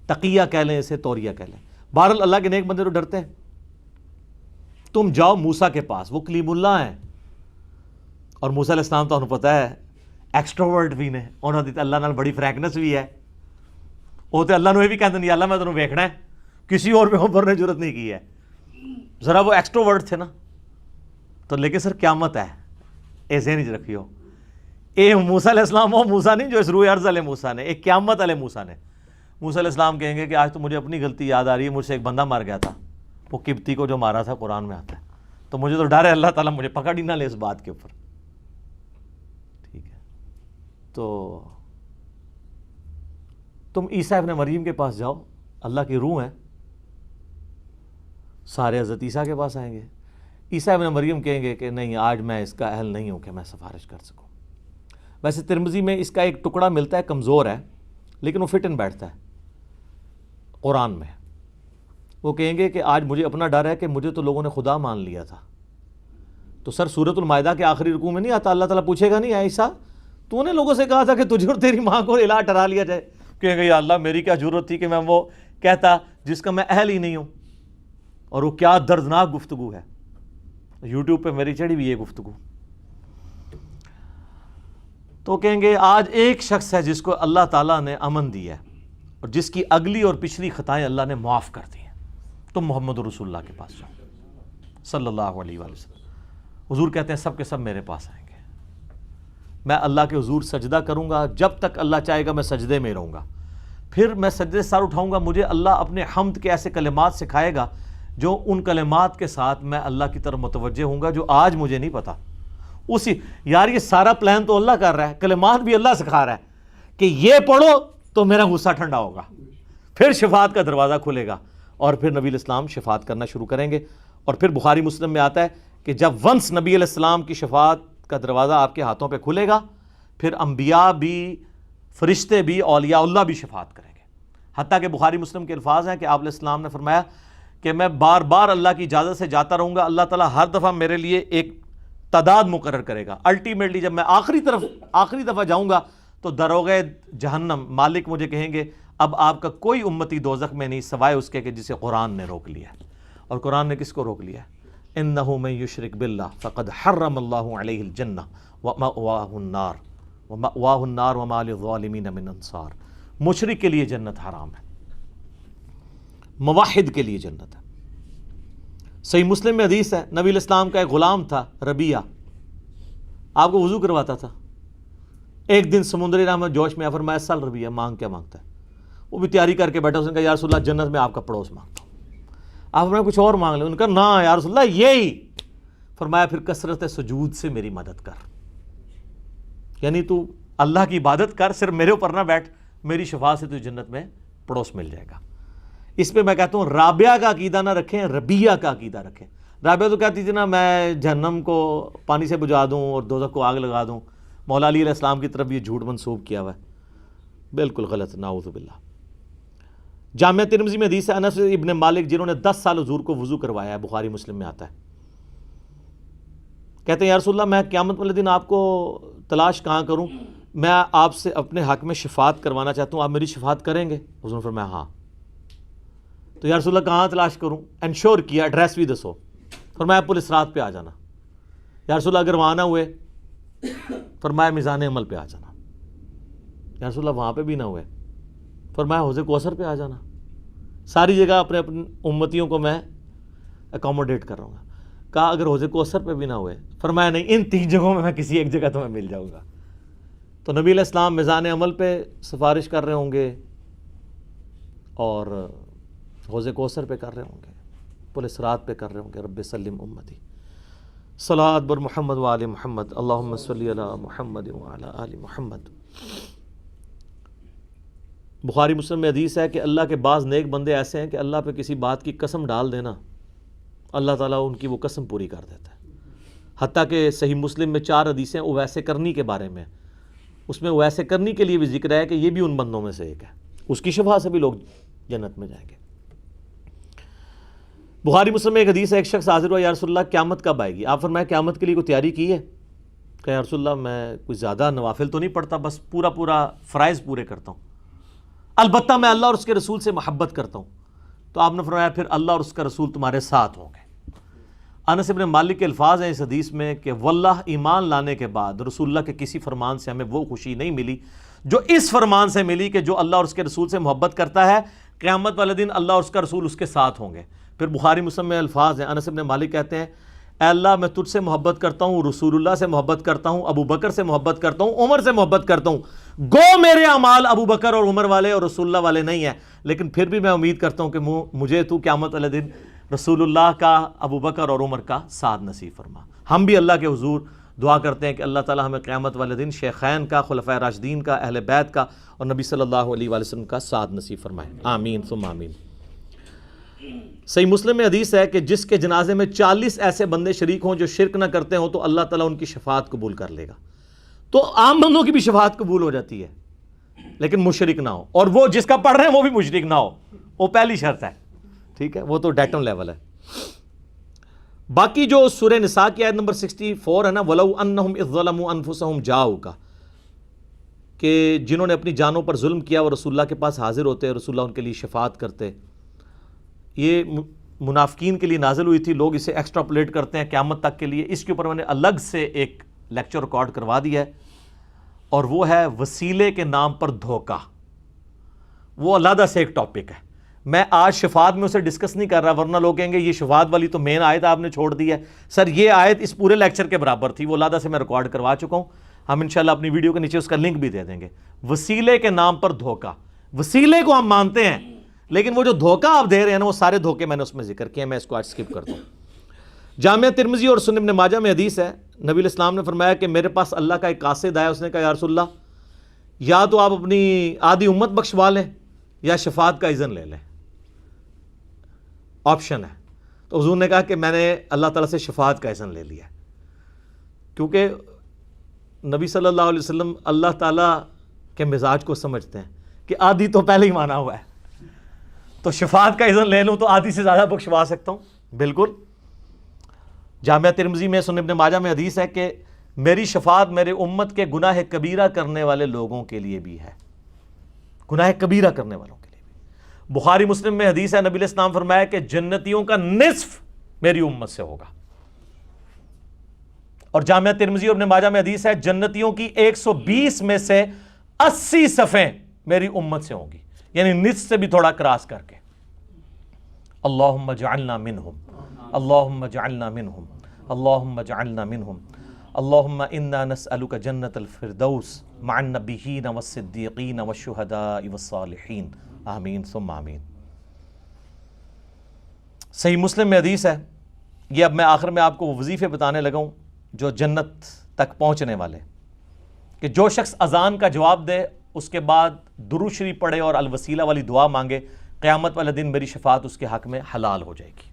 تقیہ کہہ لیں اسے، توریہ کہہ لیں۔ بہرحال اللہ کے نیک بندے تو ڈرتے ہیں۔ تم جاؤ موسیٰ کے پاس، وہ کلیم اللہ ہیں، اور موسیٰ علیہ السلام تو انہوں پتہ ہے ایکسٹروورٹ بھی نے، انہوں نے اللہ نال بڑی فریکنس بھی ہے، وہ تو اللہ نے یہ بھی کہتے نہیں اللہ میں تمہیں ویکھنا ہے، کسی اور پیغمبر نے ضرورت نہیں کی ہے، ذرا وہ ایکسٹروورٹ تھے نا۔ تو لیکن سر قیامت ہے، ایسے نہیں رکھیو، اے موسیٰ علیہ السلام وہ موسیٰ نہیں جو اس روح ارض علیہ موسیٰ نے، ایک قیامت علیہ موسیٰ نے۔ موسیٰ علیہ السلام کہیں گے کہ آج تو مجھے اپنی غلطی یاد آ رہی ہے، مجھ سے ایک بندہ مر گیا تھا، وہ قبطی کو جو مارا تھا، قرآن میں آتا ہے، تو مجھے تو ڈر ہے اللہ تعالیٰ مجھے پکڑ ہی نہ لے اس بات کے اوپر. ٹھیک ہے, تو تم عیسیٰ ابن مریم کے پاس جاؤ, اللہ کی روح ہے, سارے حضرت عیسیٰ کے پاس آئیں گے. عیسیٰ ابن مریم کہیں گے کہ نہیں, آج میں اس کا اہل نہیں ہوں کہ میں سفارش کر سکوں. ویسے ترمذی میں اس کا ایک ٹکڑا ملتا ہے, کمزور ہے لیکن وہ فٹ ان بیٹھتا ہے قرآن میں. وہ کہیں گے کہ آج مجھے اپنا ڈر ہے کہ مجھے تو لوگوں نے خدا مان لیا تھا. تو سر سورۃ المائدہ کے آخری رکوع میں نہیں آتا, اللہ تعالیٰ پوچھے گا نہیں اے عیسیٰ تو نے لوگوں سے کہا تھا کہ تجھے اور تیری ماں کو الہ ٹھہرا لیا جائے؟ کہیں گے یا اللہ میری کیا ضرورت تھی کہ میں وہ کہتا جس کا میں اہل ہی نہیں ہوں. اور وہ کیا دردناک گفتگو ہے, یوٹیوب پہ میری چڑھی ہوئی ہے گفتگو. تو کہیں گے آج ایک شخص ہے جس کو اللہ تعالیٰ نے امن دیا ہے اور جس کی اگلی اور پچھلی خطائیں اللہ نے معاف کر دی ہیں, تم محمد رسول اللہ کے پاس جاؤ صلی اللہ علیہ وآلہ وسلم. حضور کہتے ہیں سب کے سب میرے پاس آئیں گے, میں اللہ کے حضور سجدہ کروں گا, جب تک اللہ چاہے گا میں سجدے میں رہوں گا, پھر میں سجدے سے سر اٹھاؤں گا, مجھے اللہ اپنے حمد کے ایسے کلمات سکھائے گا جو ان کلمات کے ساتھ میں اللہ کی طرف متوجہ ہوں گا جو آج مجھے نہیں پتا. اسی یار یہ سارا پلان تو اللہ کر رہا ہے, کلمات بھی اللہ سکھا رہا ہے کہ یہ پڑھو تو میرا غصہ ٹھنڈا ہوگا, پھر شفاعت کا دروازہ کھلے گا اور پھر نبی علیہ السلام شفاعت کرنا شروع کریں گے. اور پھر بخاری مسلم میں آتا ہے کہ جب ونس نبی علیہ السلام کی شفاعت کا دروازہ آپ کے ہاتھوں پہ کھلے گا, پھر انبیاء بھی, فرشتے بھی, اولیاء اللہ بھی شفاعت کریں گے. حتیٰ کہ بخاری مسلم کے الفاظ ہیں کہ آپ علیہ السلام نے فرمایا کہ میں بار بار اللہ کی اجازت سے جاتا رہوں گا, اللہ تعالیٰ ہر دفعہ میرے لیے ایک تعداد مقرر کرے گا. الٹیمیٹلی جب میں آخری دفعہ جاؤں گا تو دروغے جہنم مالک مجھے کہیں گے اب آپ کا کوئی امتی دوزخ میں نہیں سوائے اس کے کہ جسے قرآن نے روک لیا ہے. اور قرآن نے کس کو روک لیا ہے؟ انہ من یشرک باللہ فقد حرم اللہ علیہ الجنہ ومأواہ النار وما للظالمین من انصار. مشرک کے لیے جنت حرام ہے, موحد کے لیے جنت ہے. صحیح مسلم میں حدیث ہے, نبی علیہ السلام کا ایک غلام تھا ربیہ, آپ کو وضو کرواتا تھا. ایک دن سمندری راہ میں جوش میں آیا, فرمایا سل ربیہ مانگ کیا مانگتا ہے؟ وہ بھی تیاری کر کے بیٹھا, اس نے کہا یا رسول اللہ جنت میں آپ کا پڑوس مانگتا ہوں. آپ فرمایا کچھ اور مانگ لیں, انہوں نے کہا نا یا رسول اللہ یہی. فرمایا پھر کثرت سجود سے میری مدد کر, یعنی تو اللہ کی عبادت کر, صرف میرے اوپر نہ بیٹھ, میری شفاعت سے تو جنت میں پڑوس مل جائے گا. اس پہ میں کہتا ہوں رابعہ کا عقیدہ نہ رکھیں, ربیہ کا عقیدہ رکھیں. رابعہ تو کہتی تھی نا میں جہنم کو پانی سے بجھا دوں اور دوزخ کو آگ لگا دوں. مولا علی علیہ السلام کی طرف یہ جھوٹ منسوب کیا ہوا ہے, بالکل غلط, نعوذ باللہ. جامعہ ترمذی میں حدیث ہے انس ابن مالک جنہوں نے 10 سال حضور کو وضو کروایا ہے, بخاری مسلم میں آتا ہے, کہتے ہیں یا رسول اللہ میں قیامت والے دن آپ کو تلاش کہاں کروں, میں آپ سے اپنے حق میں شفاعت کروانا چاہتا ہوں, آپ میری شفاعت کریں گے؟ حضور نے فرمایا ہاں. تو یا رسول اللہ کہاں تلاش کروں؟ انشور کیا, ایڈریس بھی دسو. فرمایا پولیس رات پہ آ جانا. یا رسول اللہ اگر وہاں نہ ہوئے؟ فرمایا میزان عمل پہ آ جانا. یا رسول اللہ وہاں پہ بھی نہ ہوئے؟ فرمایا حوض کوثر پہ آ جانا. ساری جگہ اپنے امتیوں کو میں اکوموڈیٹ کر رہا ہوں. کہا اگر حوض کوثر پہ بھی نہ ہوئے؟ فرمایا نہیں, ان 3 جگہوں میں کسی ایک جگہ تمہیں مل جاؤں گا. تو نبی علیہ السلام میزان عمل پہ سفارش کر رہے ہوں گے اور حوض کوثر پہ کر رہے ہوں گے, پولیس رات پہ کر رہے ہوں گے. رب سلم امتی صلاۃ بر محمد وآل محمد اللہم صلی علی محمد وعلی آل محمد. بخاری مسلم میں حدیث ہے کہ اللہ کے بعض نیک بندے ایسے ہیں کہ اللہ پہ کسی بات کی قسم ڈال دینا, اللہ تعالیٰ ان کی وہ قسم پوری کر دیتا ہے. حتیٰ کہ صحیح مسلم میں 4 حدیثیں اویسے کرنی کے بارے میں, اس میں اویسے کرنی کے لیے بھی ذکر ہے کہ یہ بھی ان بندوں میں سے ایک ہے, اس کی شفاعت سے بھی لوگ جنت میں جائیں گے. بخاری مسلم میں ایک حدیث ہے, ایک شخص حاضر ہوا یا رسول اللہ قیامت کب آئے گی؟ آپ فرمایا قیامت کے لیے کوئی تیاری کی ہے؟ کہ یا رسول اللہ میں کوئی زیادہ نوافل تو نہیں پڑھتا, بس پورا فرائض پورے کرتا ہوں, البتہ میں اللہ اور اس کے رسول سے محبت کرتا ہوں. تو آپ نے فرمایا پھر اللہ اور اس کا رسول تمہارے ساتھ ہوں گے. انس ابن مالک کے الفاظ ہیں اس حدیث میں کہ واللہ ایمان لانے کے بعد رسول اللہ کے کسی فرمان سے ہمیں وہ خوشی نہیں ملی جو اس فرمان سے ملی کہ جو اللہ اور اس کے رسول سے محبت کرتا ہے قیامت والے دن اللہ اور اس کا رسول اس کے ساتھ ہوں گے. پھر بخاری مسلم میں الفاظ ہیں, انس ابن مالک کہتے ہیں اے اللہ میں تجھ سے محبت کرتا ہوں, رسول اللہ سے محبت کرتا ہوں, ابو بکر سے محبت کرتا ہوں, عمر سے محبت کرتا ہوں. گو میرے اعمال ابو بکر اور عمر والے اور رسول اللہ والے نہیں ہیں, لیکن پھر بھی میں امید کرتا ہوں کہ مجھے تو قیامت والے دن رسول اللہ کا، ابو بکر اور عمر کا ساتھ نصیب فرما۔ ہم بھی اللہ کے حضور دعا کرتے ہیں کہ اللہ تعالی ہمیں قیامت والے دن شیخین کا، خلفائے راشدین کا، اہل بیت کا اور نبی صلی اللہ علیہ وآلہ وسلم کا ساتھ نصیب فرمائے، آمین ثم آمین۔ صحیح مسلم میں حدیث ہے کہ جس کے جنازے میں 40 ایسے بندے شریک ہوں جو شرک نہ کرتے ہوں تو اللہ تعالیٰ ان کی شفاعت قبول کر لے گا۔ تو عام بندوں کی بھی شفاعت قبول ہو جاتی ہے لیکن مشرک نہ ہو، اور وہ جس کا پڑھ رہے ہیں وہ بھی مشرک نہ ہو، وہ پہلی شرط ہے، ٹھیک ہے، وہ تو ڈیٹم لیول ہے۔ باقی جو سورہ نساء کی آیت نمبر 64 ہے نا، وَلَوْ أَنَّهُمْ إِذْ ظَلَمُوا أَنفُسَهُمْ جَاءُوكَ، کہ جنہوں نے اپنی جانوں پر ظلم کیا وہ رسول اللہ کے پاس حاضر ہوتے، رسول اللہ ان کے لیے شفاعت کرتے۔ یہ منافقین کے لیے نازل ہوئی تھی، لوگ اسے ایکسٹراپولیٹ کرتے ہیں قیامت تک کے لیے۔ اس کے اوپر میں نے الگ سے ایک لیکچر ریکارڈ کروا دیا ہے، اور وہ ہے وسیلے کے نام پر دھوکہ۔ وہ علیحدہ سے ایک ٹاپک ہے، میں آج شفاعت میں اسے ڈسکس نہیں کر رہا، ورنہ لوگ کہیں گے یہ شفاعت والی تو مین آیت آپ نے چھوڑ دی ہے۔ سر یہ آیت اس پورے لیکچر کے برابر تھی، وہ علیحدہ سے میں ریکارڈ کروا چکا ہوں، ہم انشاءاللہ اپنی ویڈیو کے نیچے اس کا لنک بھی دے دیں گے۔ وسیلے کے نام پر دھوکہ، وسیلے کو ہم مانتے ہیں لیکن وہ جو دھوکہ آپ دے رہے ہیں نا، وہ سارے دھوکے میں نے اس میں ذکر کیے، میں اس کو آج سکپ کرتا ہوں۔ جامعہ ترمذی اور سنن ابن ماجہ میں حدیث ہے، نبی علیہ السلام نے فرمایا کہ میرے پاس اللہ کا ایک قاصد آیا، اس نے کہا یا رسول اللہ، یا تو آپ اپنی آدھی امت بخشوا لیں یا شفاعت کا اذن لے لیں، آپشن ہے۔ تو حضور نے کہا کہ میں نے اللہ تعالیٰ سے شفاعت کا اذن لے لیا، کیونکہ نبی صلی اللہ علیہ وسلم اللہ تعالیٰ کے مزاج کو سمجھتے ہیں کہ آدھی تو پہلے ہی مانا ہوا ہے، تو شفاعت کا اذن لے لوں تو آدھی سے زیادہ بخشوا سکتا ہوں، بالکل۔ جامعہ ترمذی میں، سنن ابن ماجہ میں حدیث ہے کہ میری شفاعت میرے امت کے گناہ کبیرہ کرنے والے لوگوں کے لیے بھی ہے، گناہ کبیرہ کرنے والوں کے لیے بھی۔ بخاری مسلم میں حدیث ہے، نبی علیہ السلام فرمایا کہ جنتیوں کا نصف میری امت سے ہوگا، اور جامعہ ترمذی اور ابن ماجہ میں حدیث ہے جنتیوں کی 120 میں سے 80 صفیں میری امت سے ہوں گی، یعنی نصف سے بھی تھوڑا کراس کر کے۔ اللہم اجعلنا منہم، اللہم اجعلنا منہم، اللہم اجعلنا منہم، اللہم انا نسألک جنت الفردوس مع النبیین والصدیقین والشہداء والصالحین، آمین ثم آمین۔ صحیح مسلم میں حدیث ہے، یہ اب میں آخر میں آپ کو وظیفے بتانے لگا ہوں جو جنت تک پہنچنے والے، کہ جو شخص اذان کا جواب دے، اس کے بعد درود شریف پڑھے اور الوسیلہ والی دعا مانگے، قیامت والے دن میری شفاعت اس کے حق میں حلال ہو جائے گی۔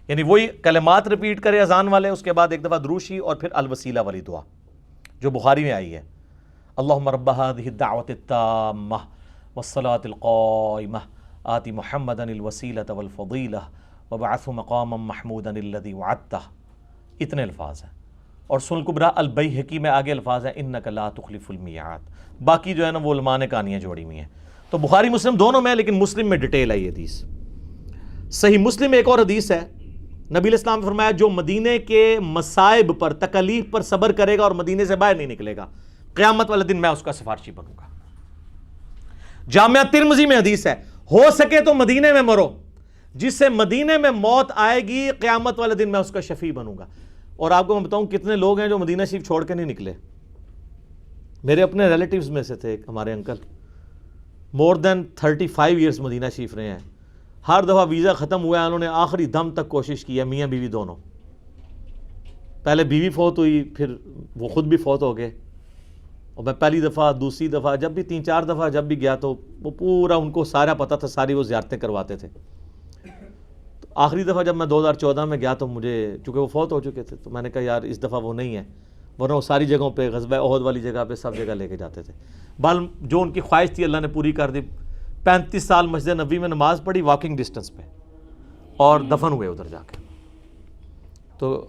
یعنی وہی کلمات ریپیٹ کرے اذان والے، اس کے بعد ایک دفعہ درود شریف اور پھر الوسیلہ والی دعا جو بخاری میں آئی ہے، اللہم رب هذه الدعوة التامة والصلاة القائمة آت محمدا الوسیلة والفضیلة وابعثه مقاما محمودا الذی وعدتہ، اتنے الفاظ ہیں۔ اور سنن الکبریٰ البیہقی میں آگے الفاظ ہیں انک لا تخلف المیعاد، باقی جو ہے نا وہ علماء نے کہانیاں جوڑی ہوئی ہیں۔ تو بخاری مسلم دونوں میں، لیکن مسلم میں ڈیٹیل ہے یہ حدیث۔ صحیح مسلم میں ایک اور حدیث ہے، نبی علیہ السلام نے فرمایا جو مدینے کے مصائب پر، تکالیف پر صبر کرے گا اور مدینے سے باہر نہیں نکلے گا، قیامت والے دن میں اس کا سفارشی بنوں گا۔ جامعہ ترمذی میں حدیث ہے، ہو سکے تو مدینے میں مرو، جس سے مدینے میں موت آئے گی قیامت والے دن میں اس کا شفیع بنوں گا۔ اور آپ کو میں بتاؤں کتنے لوگ ہیں جو مدینہ شریف چھوڑ کے نہیں نکلے۔ میرے اپنے ریلیٹیوز میں سے تھے ایک ہمارے انکل، مور دین 35 ایئرس مدینہ شریف رہے ہیں، ہر دفعہ ویزا ختم ہوا ہے انہوں نے آخری دم تک کوشش کی ہے، میاں بیوی دونوں، پہلے بیوی فوت ہوئی پھر وہ خود بھی فوت ہو گئے، اور میں پہلی دفعہ، دوسری دفعہ، جب بھی 3-4 دفعہ جب بھی گیا تو وہ پورا ان کو سارا پتہ تھا، ساری وہ زیارتیں کرواتے تھے۔ تو آخری دفعہ جب میں 2014 میں گیا تو مجھے، چونکہ وہ فوت ہو چکے تھے، تو میں نے کہا یار اس دفعہ وہ نہیں ہے، ورنہ وہ ساری جگہوں پہ، غزوہ احد والی جگہ پہ، سب جگہ لے کے جاتے تھے۔ بال جو ان کی خواہش تھی اللہ نے پوری کر دی، 35 سال مسجد نبوی میں نماز پڑھی واکنگ ڈسٹنس پہ، اور دفن ہوئے ادھر جا کے۔ تو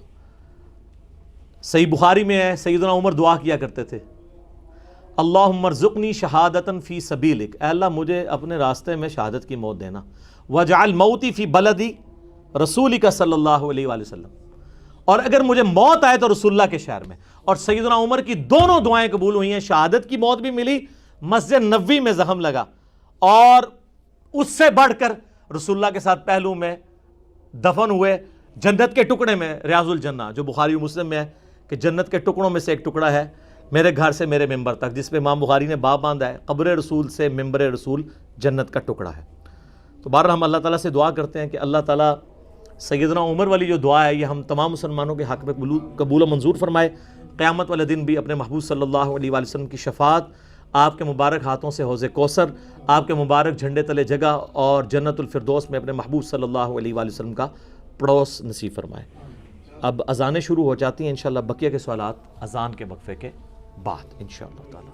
صحیح بخاری میں ہے، سیدنا عمر دعا کیا کرتے تھے، اللہم ارزقنی شہادتا فی سبیلک، اے اللہ مجھے اپنے راستے میں شہادت کی موت دینا، وجعل موتی فی بلدی رسولک صلی اللہ علیہ وآلہ وسلم، اور اگر مجھے موت آئے تو رسول اللہ کے شہر میں۔ اور سیدنا عمر کی دونوں دعائیں قبول ہوئی ہیں، شہادت کی موت بھی ملی، مسجد نبوی میں زخم لگا، اور اس سے بڑھ کر رسول اللہ کے ساتھ پہلو میں دفن ہوئے جنت کے ٹکڑے میں، ریاض الجنہ جو بخاری و مسلم میں ہے کہ جنت کے ٹکڑوں میں سے ایک ٹکڑا ہے میرے گھر سے میرے ممبر تک، جس پہ امام بخاری نے باب باندھا ہے قبر رسول سے ممبر رسول جنت کا ٹکڑا ہے۔ تو بہرحال ہم اللہ تعالیٰ سے دعا کرتے ہیں کہ اللہ تعالیٰ سیدنا عمر والی جو دعا ہے یہ ہم تمام مسلمانوں کے حق میں قبول و منظور فرمائے. قیامت والے دن بھی اپنے محبوب صلی اللہ علیہ وآلہ وسلم کی شفاعت، آپ کے مبارک ہاتھوں سے حوض کوثر، آپ کے مبارک جھنڈے تلے جگہ اور جنت الفردوس میں اپنے محبوب صلی اللہ علیہ وآلہ وسلم کا پڑوس نصیب فرمائے. اب اذانیں شروع ہو جاتی ہیں انشاءاللہ. بقیہ کے سوالات اذان کے وقفے کے بعد انشاءاللہ تعالی.